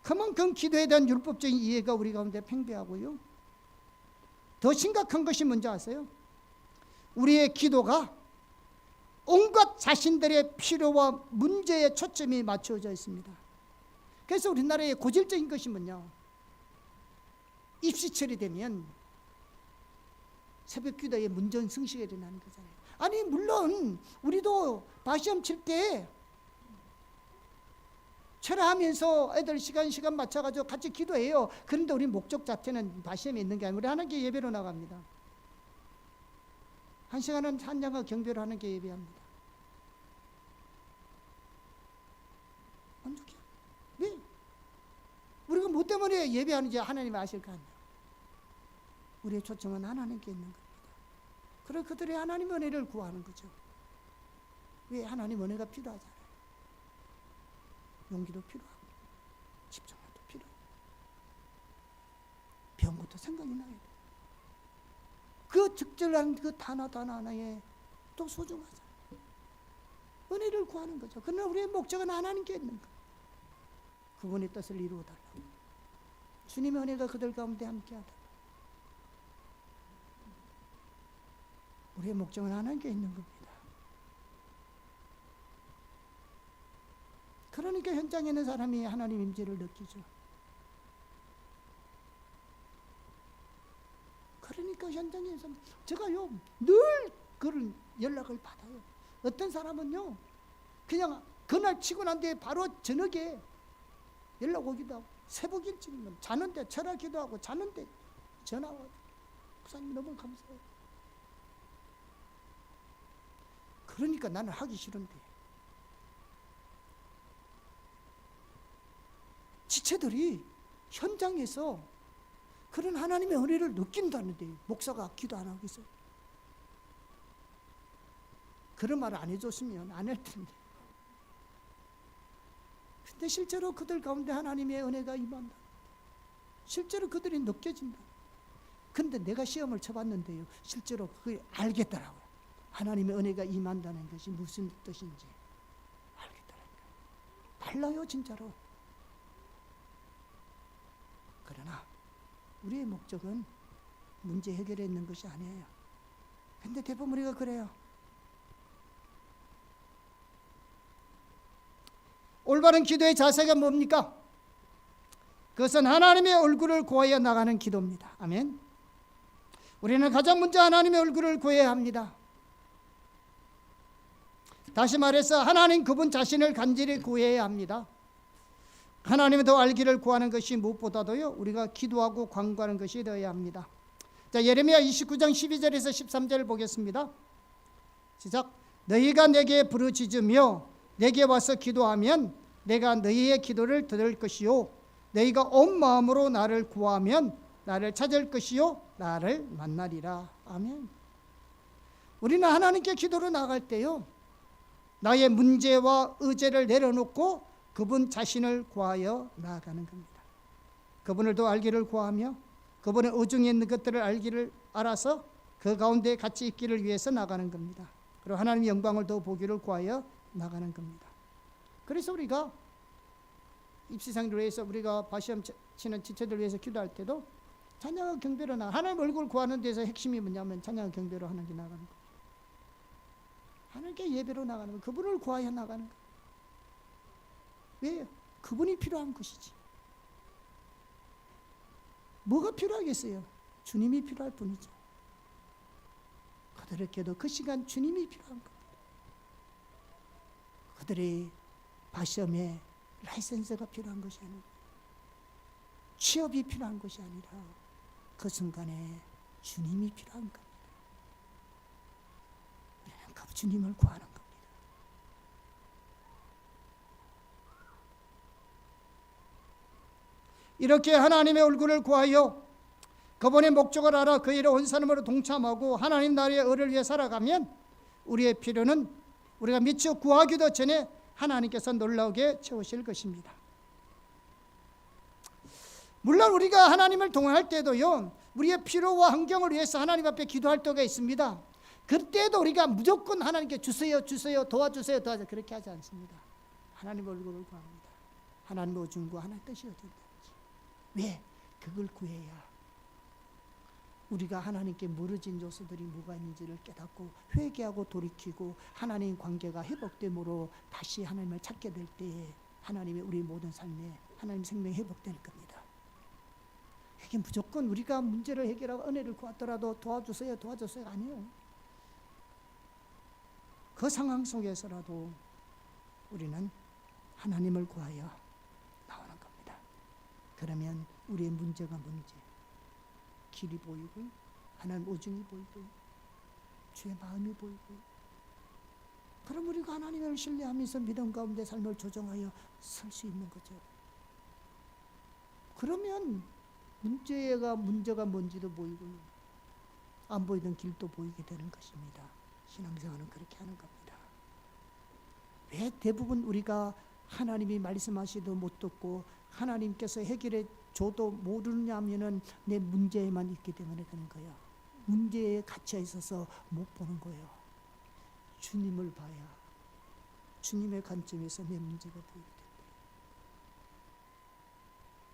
그만큼 기도에 대한 율법적인 이해가 우리 가운데 팽배하고요. 더 심각한 것이 뭔지 아세요? 우리의 기도가 온갖 자신들의 필요와 문제에 초점이 맞춰져 있습니다. 그래서 우리나라의 고질적인 것이 뭐냐? 입시철이 되면 새벽 기도에 문전 승시가 일어나는 거잖아요. 아니 물론 우리도 바시험 칠 때 철하면서 애들 시간 맞춰가지고 같이 기도해요. 그런데 우리 목적 자체는 바시험에 있는 게 아니고 우리 하나님께 예배로 나갑니다. 1시간은 찬양과 경배를 하나님께 예배합니다. 만족해요. 왜? 우리가 뭐 때문에 예배하는지 하나님 아실 거 아니에요. 우리의 초점은 하나님께 있는 겁니다. 그래 그들이 하나님 은혜를 구하는 거죠. 왜? 하나님 은혜가 필요하잖아요. 용기도 필요하고 집중력도 필요하고 배운 것도 생각이 나야 돼요. 그 적절한 그 단어 하나에 또 소중하잖아요. 은혜를 구하는 거죠. 그러나 우리의 목적은 하나님께 있는 거예요. 그분의 뜻을 이루어달라고. 주님의 은혜가 그들 가운데 함께하다. 우리의 목적은 하나님께 있는 겁니다. 그러니까 현장에 있는 사람이 하나님 임재를 느끼죠. 그러니까 현장에서 제가요 늘 그런 연락을 받아요. 어떤 사람은요 그냥 그날 치고 난 뒤에 바로 저녁에 연락 오기도 하고, 새벽 일찍이면 자는데 철학 기도하고 자는데 전화 와요. 목사님 너무 감사해요. 그러니까 나는 하기 싫은데 지체들이 현장에서 그런 하나님의 은혜를 느낀다는데 목사가 기도 안 하고 있어요. 그런 말을 안 해줬으면 안 할 텐데. 근데 실제로 그들 가운데 하나님의 은혜가 임한다. 실제로 그들이 느껴진다. 근데 내가 시험을 쳐봤는데요, 실제로 그걸 알겠더라고요. 하나님의 은혜가 임한다는 것이 무슨 뜻인지 알겠더라고요. 달라요 진짜로. 그러나 우리의 목적은 문제 해결에 있는 것이 아니에요. 근데 대부분 우리가 그래요. 올바른 기도의 자세가 뭡니까? 그것은 하나님의 얼굴을 구하여 나가는 기도입니다. 아멘. 우리는 가장 먼저 하나님의 얼굴을 구해야 합니다. 다시 말해서 하나님 그분 자신을 간절히 구해야 합니다. 하나님을 더 알기를 구하는 것이 무엇보다도요 우리가 기도하고 간구하는 것이 되어야 합니다. 자, 예레미야 29장 12절에서 13절을 보겠습니다. 시작. 너희가 내게 부르짖으며 내게 와서 기도하면 내가 너희의 기도를 들을 것이요 너희가 온 마음으로 나를 구하면 나를 찾을 것이요 나를 만나리라. 아멘. 우리는 하나님께 기도로 나갈 때요 나의 문제와 의제를 내려놓고 그분 자신을 구하여 나아가는 겁니다. 그분을 더 알기를 구하며 그분의 의중에 있는 것들을 알아서 그 가운데 같이 있기를 위해서 나가는 겁니다. 그리고 하나님의 영광을 더 보기를 구하여 나가는 겁니다. 그래서 우리가 입시상을 위해서 우리가 바시험 치는 지체들 위해서 기도할 때도 찬양과 경배로 나가. 하나님 얼굴 구하는 데서 핵심이 뭐냐면 찬양과 경배로 하는 게 나가는 거예요. 하나님께 예배로 나가는 거예요. 그분을 구하여 나가는 거예요. 왜요? 그분이 필요한 것이지. 뭐가 필요하겠어요? 주님이 필요할 뿐이죠. 그들에게도 그 시간 주님이 필요한 겁니다. 그들의 바시험에 라이센스가 필요한 것이 아니라, 취업이 필요한 것이 아니라 그 순간에 주님이 필요한 겁니다. 우리는 그 주님을 구하는 겁니다. 이렇게 하나님의 얼굴을 구하여 그분의 목적을 알아 그 일에 온 사람으로 동참하고 하나님 나라의 의를 위해 살아가면 우리의 필요는 우리가 미처 구하기도 전에 하나님께서 놀라우게 채우실 것입니다. 물론 우리가 하나님을 동행할 때도요, 우리의 필요와 환경을 위해서 하나님 앞에 기도할 때가 있습니다. 그때도 우리가 무조건 하나님께 주세요 도와주세요 그렇게 하지 않습니다. 하나님 얼굴을 구합니다. 하나님 오줌과 하나님 뜻이 어딘지. 왜? 그걸 구해야 우리가 하나님께 멀어진 요소들이 뭐가 있는지를 깨닫고 회개하고 돌이키고 하나님 관계가 회복됨으로 다시 하나님을 찾게 될 때에 하나님의 우리 모든 삶에 하나님 생명이 회복될 겁니다. 이게 무조건 우리가 문제를 해결하고 은혜를 구하더라도 도와주세요 아니에요. 그 상황 속에서라도 우리는 하나님을 구하여 나오는 겁니다. 그러면 우리의 문제가 뭔지 길이 보이고 하나님 오중이 보이고 주의 마음이 보이고, 그럼 우리가 하나님을 신뢰하면서 믿음 가운데 삶을 조정하여 설 수 있는 거죠. 그러면 문제가 뭔지도 보이고 안 보이던 길도 보이게 되는 것입니다. 신앙생활은 그렇게 하는 겁니다. 왜 대부분 우리가 하나님이 말씀하시도 못 듣고 하나님께서 해결해 줘도 모르냐 하면은 내 문제에만 있기 때문에 그런 거예요. 문제에 갇혀 있어서 못 보는 거예요. 주님을 봐야 주님의 관점에서 내 문제가 보이게 된다.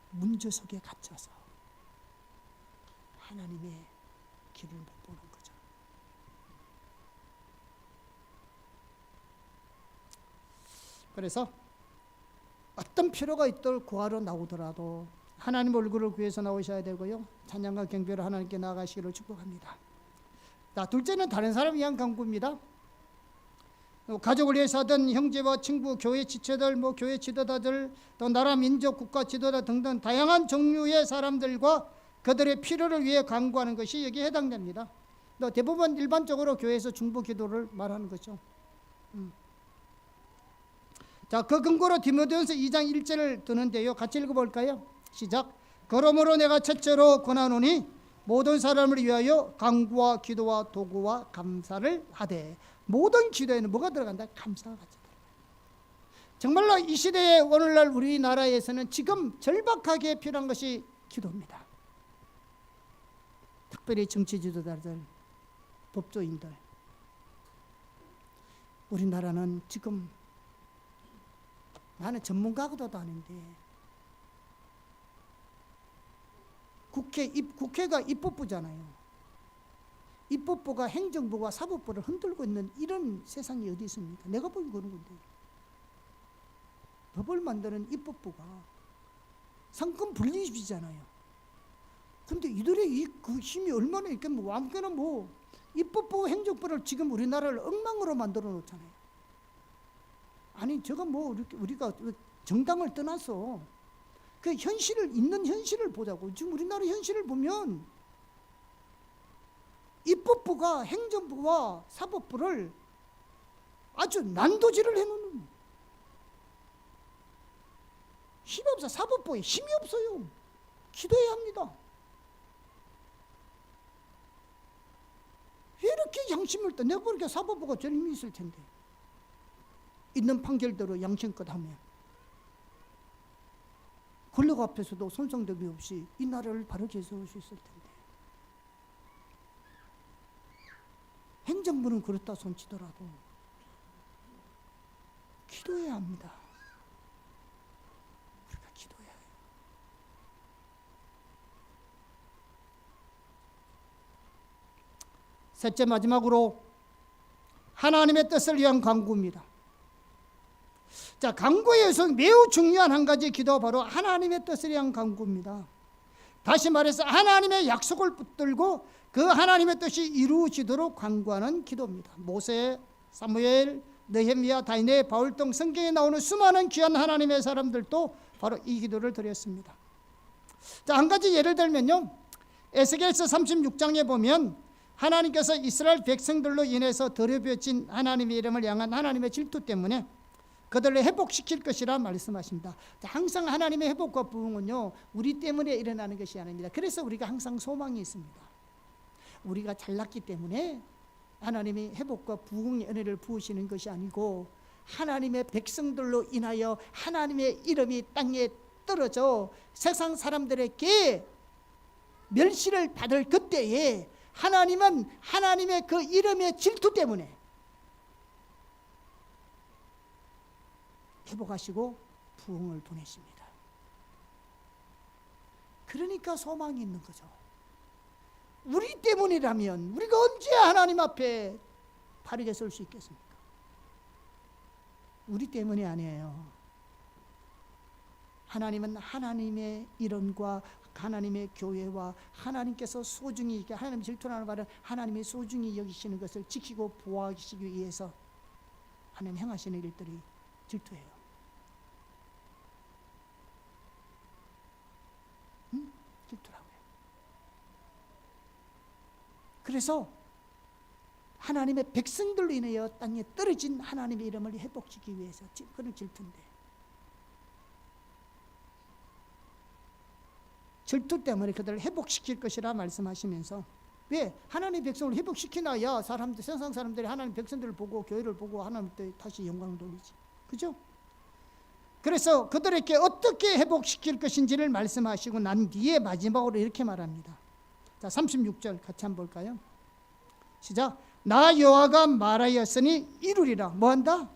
문제 속에 갇혀서 하나님의 길을 못 보는 거죠. 그래서 어떤 필요가 있도록 구하러 나오더라도 하나님 얼굴을 구해서 나오셔야 되고요, 찬양과 경배로 하나님께 나아가시기를 축복합니다. 자, 둘째는 다른 사람을 위한 간구입니다. 가족을 위해서 하던 형제와 친구, 교회 지체들, 교회 지도자들, 또 나라, 민족, 국가 지도자 등등 다양한 종류의 사람들과 그들의 필요를 위해 간구하는 것이 여기에 해당됩니다. 또 대부분 일반적으로 교회에서 중보 기도를 말하는 거죠. 자, 그 근거로 디모데전서 2장 1절을 드는데요, 같이 읽어볼까요? 시작. 그러므로 내가 첫째로 권하노니 모든 사람을 위하여 간구와 기도와 도구와 감사를 하되. 모든 기도에는 뭐가 들어간다? 감사가 같이 들어간다. 정말로 이 시대에 오늘날 우리나라에서는 지금 절박하게 필요한 것이 기도입니다. 특별히 정치 지도자들, 법조인들, 우리나라는 지금, 나는 전문가도 아닌데 국회가 입법부잖아요. 입법부가 행정부와 사법부를 흔들고 있는 이런 세상이 어디 있습니까? 내가 보기엔 그런 건데. 법을 만드는 입법부가 상권 분립이잖아요. 근데 이들의 그 힘이 얼마나 있겠뭐, 아무거나 입법부, 행정부를 지금 우리나라를 엉망으로 만들어 놓잖아요. 아니, 저거 우리가 정당을 떠나서 그 있는 현실을 보자고. 지금 우리나라 현실을 보면 입법부가 행정부와 사법부를 아주 난도질을 해놓는, 힘이 없어. 사법부에 힘이 없어요. 기도해야 합니다. 왜 이렇게 양심을 떠? 내가 보니까 사법부가 제일 힘이 있을 텐데, 있는 판결대로 양심껏 하면 권력 앞에서도 손상됨이 없이 이 나라를 바르게 세울 수 있을 텐데. 행정부는 그렇다 손치더라도 기도해야 합니다. 우리가 기도해야 해요. 셋째, 마지막으로 하나님의 뜻을 위한 간구입니다. 자, 간구에서 매우 중요한 한 가지 기도가 바로 하나님의 뜻을 위한 간구입니다. 다시 말해서 하나님의 약속을 붙들고 그 하나님의 뜻이 이루어지도록 간구하는 기도입니다. 모세, 사무엘, 느헤미야, 다니엘, 바울 등 성경에 나오는 수많은 귀한 하나님의 사람들도 바로 이 기도를 드렸습니다. 자, 한 가지 예를 들면요, 에스겔서 36장에 보면 하나님께서 이스라엘 백성들로 인해서 더러워진 하나님의 이름을 향한 하나님의 질투 때문에 그들을 회복시킬 것이라 말씀하십니다. 자, 항상 하나님의 회복과 부흥은요, 우리 때문에 일어나는 것이 아닙니다. 그래서 우리가 항상 소망이 있습니다. 우리가 잘났기 때문에 하나님이 회복과 부흥의 은혜를 부으시는 것이 아니고 하나님의 백성들로 인하여 하나님의 이름이 땅에 떨어져 세상 사람들에게 멸시를 받을 그때에 하나님은 하나님의 그 이름의 질투 때문에 회복하시고 부흥을 보내십니다. 그러니까 소망이 있는 거죠. 우리 때문이라면 우리가 언제 하나님 앞에 바르게 설 수 있겠습니까? 우리 때문이 아니에요. 하나님은 하나님의 이름과 하나님의 교회와 하나님께서 소중히, 하나님 질투하는 말은 하나님의 소중히 여기시는 것을 지키고 보호하시기 위해서 하나님 행하시는 일들이 질투예요. 질투라고요. 그래서 하나님의 백성들로 인하여 땅에 떨어진 하나님의 이름을 회복시키기 위해서 그런 질투인데, 질투 때문에 그들을 회복시킬 것이라 말씀하시면서, 왜? 하나님의 백성을 회복시키나야 사람들, 세상 사람들이 하나님 백성들을 보고 교회를 보고 하나님께 다시 영광을 돌리지. 그죠? 그래서 그들에게 어떻게 회복시킬 것인지를 말씀하시고 난 뒤에 마지막으로 이렇게 말합니다. 자, 36절 같이 한번 볼까요? 시작. 나 여호와가 말하였으니 이루리라. 뭐한다?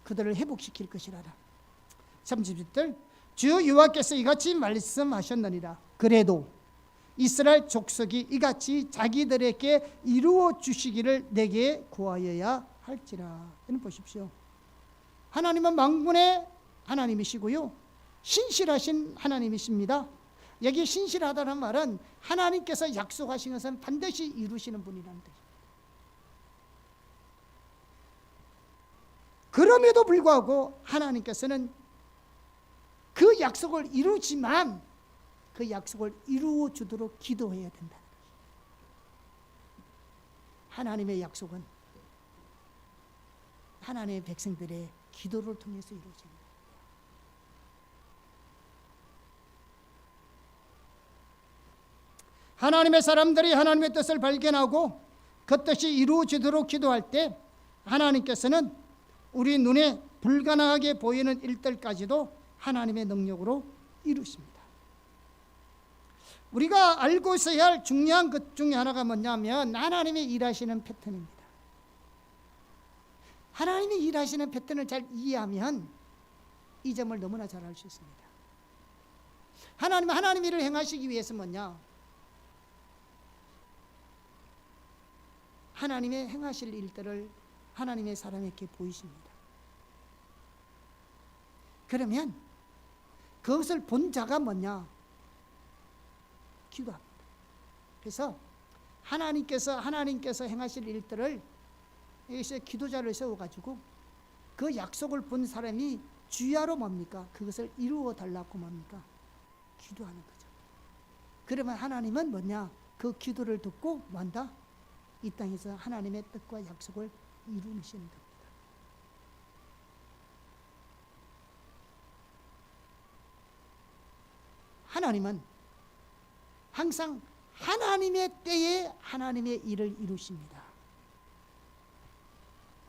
그들을 회복시킬 것이라라. 37절. 주 여호와께서 이같이 말씀하셨느니라. 그래도 이스라엘 족속이 이같이 자기들에게 이루어 주시기를 내게 구하여야 할지라. 이는 보십시오. 하나님은 만군의 하나님이시고요, 신실하신 하나님이십니다. 여기 신실하다는 말은 하나님께서 약속하신 것은 반드시 이루시는 분이라는 뜻입니다. 그럼에도 불구하고 하나님께서는 그 약속을 이루지만 그 약속을 이루어 주도록 기도해야 된다는 것입니다. 하나님의 약속은 하나님의 백성들의 기도를 통해서 이루어집니다. 하나님의 사람들이 하나님의 뜻을 발견하고 그 뜻이 이루어지도록 기도할 때 하나님께서는 우리 눈에 불가능하게 보이는 일들까지도 하나님의 능력으로 이루십니다. 우리가 알고 있어야 할 중요한 것 중에 하나가 뭐냐면 하나님의 일하시는 패턴입니다. 하나님이 일하시는 패턴을 잘 이해하면 이 점을 너무나 잘 알 수 있습니다. 하나님은 하나님 일을 행하시기 위해서 뭐냐? 하나님의 행하실 일들을 하나님의 사람에게 보이십니다. 그러면 그것을 본 자가 뭐냐? 기도합니다. 그래서 하나님께서 행하실 일들을 여기서 기도자를 세워가지고 그 약속을 본 사람이 주야로 뭡니까? 그것을 이루어 달라고 뭡니까? 기도하는 거죠. 그러면 하나님은 뭐냐? 그 기도를 듣고 뭐한다? 이 땅에서 하나님의 뜻과 약속을 이루시는 겁니다. 하나님은 항상 하나님의 때에 하나님의 일을 이루십니다.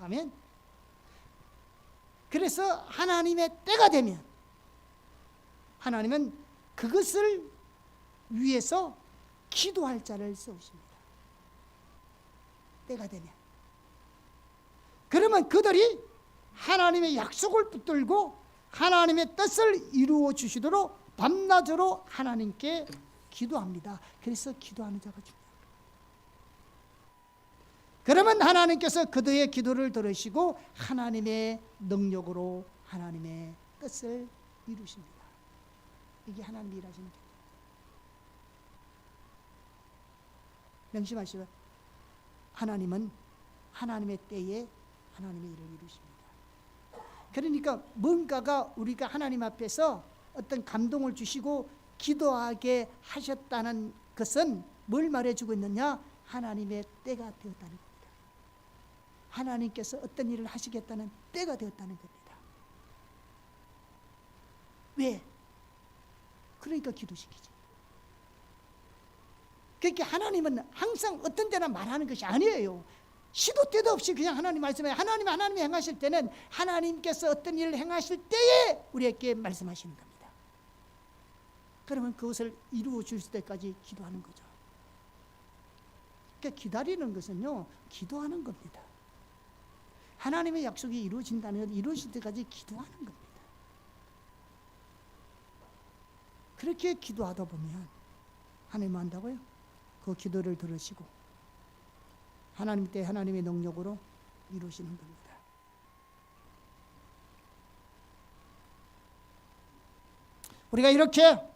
아멘. 그래서 하나님의 때가 되면 하나님은 그것을 위해서 기도할 자를 세우십니다. 때가 되면, 그러면 그들이 하나님의 약속을 붙들고 하나님의 뜻을 이루어 주시도록 밤낮으로 하나님께 기도합니다. 그래서 기도하는 자가 중요합니다. 그러면 하나님께서 그들의 기도를 들으시고 하나님의 능력으로 하나님의 뜻을 이루십니다. 이게 하나님이 일하시는 거예요. 명심하시고, 하나님은 하나님의 때에 하나님의 일을 이루십니다. 그러니까 뭔가가 우리가 하나님 앞에서 어떤 감동을 주시고 기도하게 하셨다는 것은 뭘 말해주고 있느냐? 하나님의 때가 되었다는 겁니다. 하나님께서 어떤 일을 하시겠다는 때가 되었다는 겁니다. 왜? 그러니까 기도시키죠. 그러니까 하나님은 항상 어떤 때나 말하는 것이 아니에요. 시도 때도 없이 그냥 하나님 말씀해. 하나님이 행하실 때는 하나님께서 어떤 일을 행하실 때에 우리에게 말씀하시는 겁니다. 그러면 그것을 이루어 주실 때까지 기도하는 거죠. 그러니까 기다리는 것은요, 기도하는 겁니다. 하나님의 약속이 이루어진다는 것, 이루어질 때까지 기도하는 겁니다. 그렇게 기도하다 보면 하나님 한다고요? 그 기도를 들으시고 하나님 때 하나님의 능력으로 이루시는 겁니다. 우리가 이렇게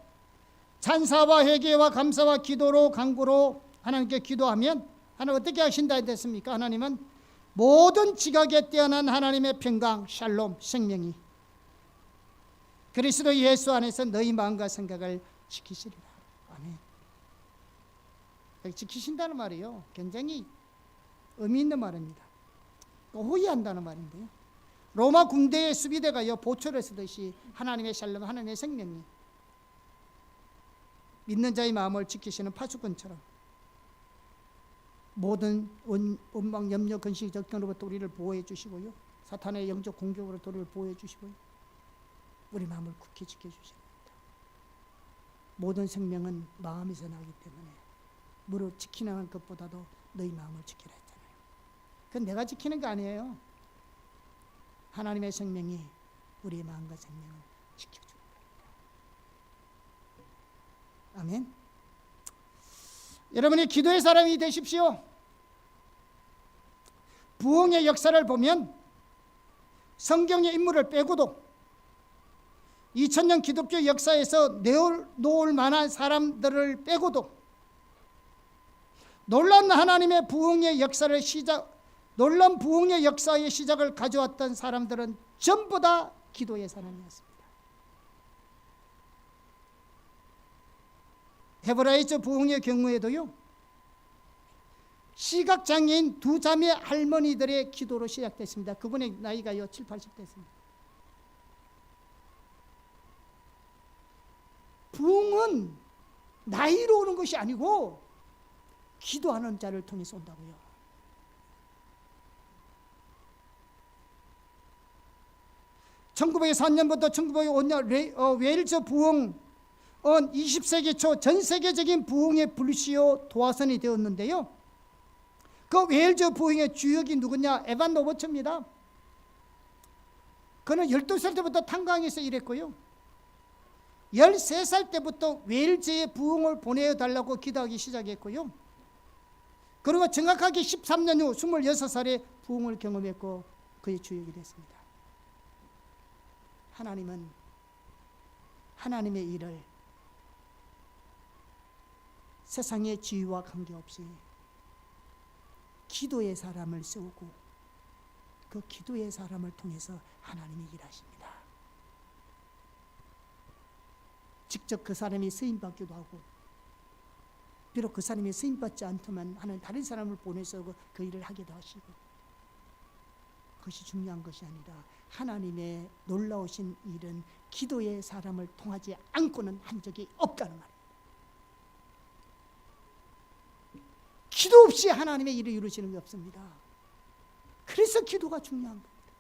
찬사와 회개와 감사와 기도로 간구로 하나님께 기도하면 하나님 어떻게 하신다 했습니까? 하나님은 모든 지각에 뛰어난 하나님의 평강, 샬롬, 생명이 그리스도 예수 안에서 너희 마음과 생각을 지키시리라. 아멘. 지키신다는 말이요, 굉장히 의미 있는 말입니다. 호위한다는 말인데요, 로마 군대의 수비대가요 보초를 쓰듯이 하나님의 샬롬, 하나님의 생명이 믿는 자의 마음을 지키시는 파수꾼처럼 모든 원망, 염려, 근심, 걱정으로부터 우리를 보호해 주시고요, 사탄의 영적 공격으로부터 우리를 보호해 주시고요, 우리 마음을 굳게 지켜주십니다. 모든 생명은 마음에서 나기 때문에 무릇 지키는 것보다도 너희 마음을 지키라 했잖아요. 그건 내가 지키는 거 아니에요. 하나님의 생명이 우리의 마음과 생명을 지켜주는 겁니다. 아멘. 여러분이 기도의 사람이 되십시오. 부흥의 역사를 보면 성경의 인물을 빼고도 2000년 기독교 역사에서 내놓을 만한 사람들을 빼고도 놀라운 하나님의 부흥의 역사를 놀라운 부흥의 역사의 시작을 가져왔던 사람들은 전부 다 기도의 사람이었습니다. 헤브라이저 부흥의 경우에도요, 시각장애인 두 자매 할머니들의 기도로 시작됐습니다. 그분의 나이가요 7, 80대였습니다. 부흥은 나이로 오는 것이 아니고 기도하는 자를 통해서 온다고요. (1904년부터 1905년) 웨일즈 부흥은 20세기 초 전 세계적인 부흥의 불시요 도화선이 되었는데요, 그 웨일즈 부흥의 주역이 누구냐? 에반 로버츠입니다. 그는 12살 때부터 탄광에서 일했고요, 13살 때부터 웨일즈의 부흥을 보내달라고 기도하기 시작했고요, 그리고 정확하게 13년 후 26살에 부흥을 경험했고 그의 주역이 됐습니다. 하나님은 하나님의 일을 세상의 지위와 관계없이 기도의 사람을 세우고 그 기도의 사람을 통해서 하나님이 일하십니다. 직접 그 사람이 쓰임받기도 하고, 비록 그 사람이 쓰임받지 않지만 하는 다른 사람을 보내서 그 일을 하기도 하시고, 그것이 중요한 것이 아니라 하나님의 놀라우신 일은 기도의 사람을 통하지 않고는 한 적이 없다는 말이에요. 기도 없이 하나님의 일을 이루시는 게 없습니다. 그래서 기도가 중요한 겁니다.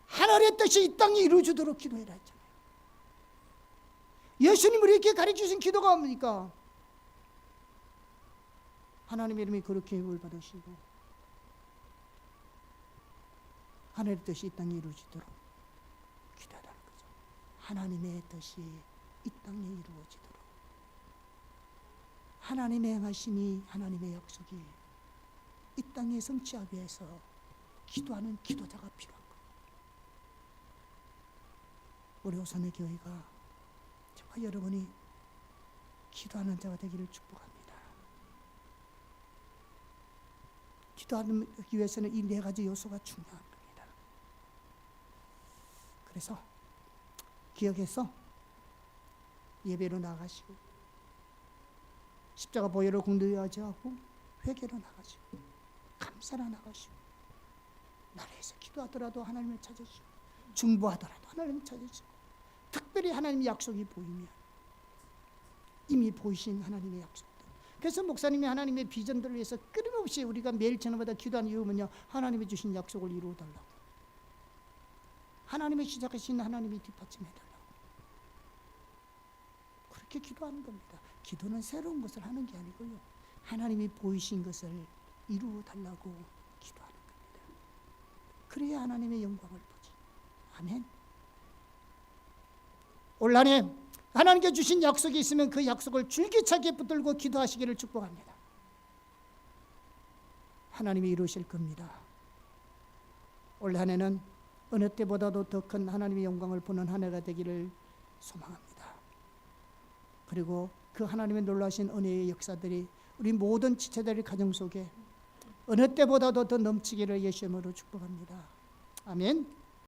하나님의 뜻이 이 땅에 이루어지도록 기도해라 했잖아요. 예수님 우리에게 가르쳐주신 기도가 뭡니까? 하나님의 이름이 그렇게 힘을 받으시고 하늘의 뜻이 이 땅에 이루어지도록 기도하라는 거죠. 하나님의 뜻이 이 땅에 이루어지도록, 하나님의 행하심이, 하나님의 약속이 이 땅에 성취하기 위해서 기도하는 기도자가 필요한 거예요. 우리 오산의 교회가 정말 여러분이 기도하는 자가 되기를 축복합니다. 기도하기 위해서는 이 네 가지 요소가 중요한 겁니다. 그래서 기억해서 예배로 나가시고, 십자가 보혈을 공도하지 하고 회개로 나가시고, 감사로 나가시고, 나라에서 기도하더라도 하나님을 찾으시고, 중보하더라도 하나님을 찾으시고, 특별히 하나님의 약속이 보이면 이미 보이신 하나님의 약속들. 그래서 목사님이 하나님의 비전들을 위해서 끊임없이 우리가 매일 저녁마다 기도하는 이유는요, 하나님이 주신 약속을 이루어달라고, 하나님의 시작하신 하나님이 뒷받침해달라고, 그렇게 기도하는 겁니다. 기도는 새로운 것을 하는 게 아니고요, 하나님이 보이신 것을 이루어달라고 기도하는 겁니다. 그래야 하나님의 영광을 보지. 아멘. 올 한 해 하나님께 주신 약속이 있으면 그 약속을 줄기차게 붙들고 기도하시기를 축복합니다. 하나님이 이루실 겁니다. 올 한 해는 어느 때보다도 더 큰 하나님의 영광을 보는 한 해가 되기를 소망합니다. 그리고 그 하나님의 놀라신 은혜의 역사들이 우리 모든 지체들의 가정 속에 어느 때보다도 더 넘치기를 예수 이름으로 축복합니다. 아멘.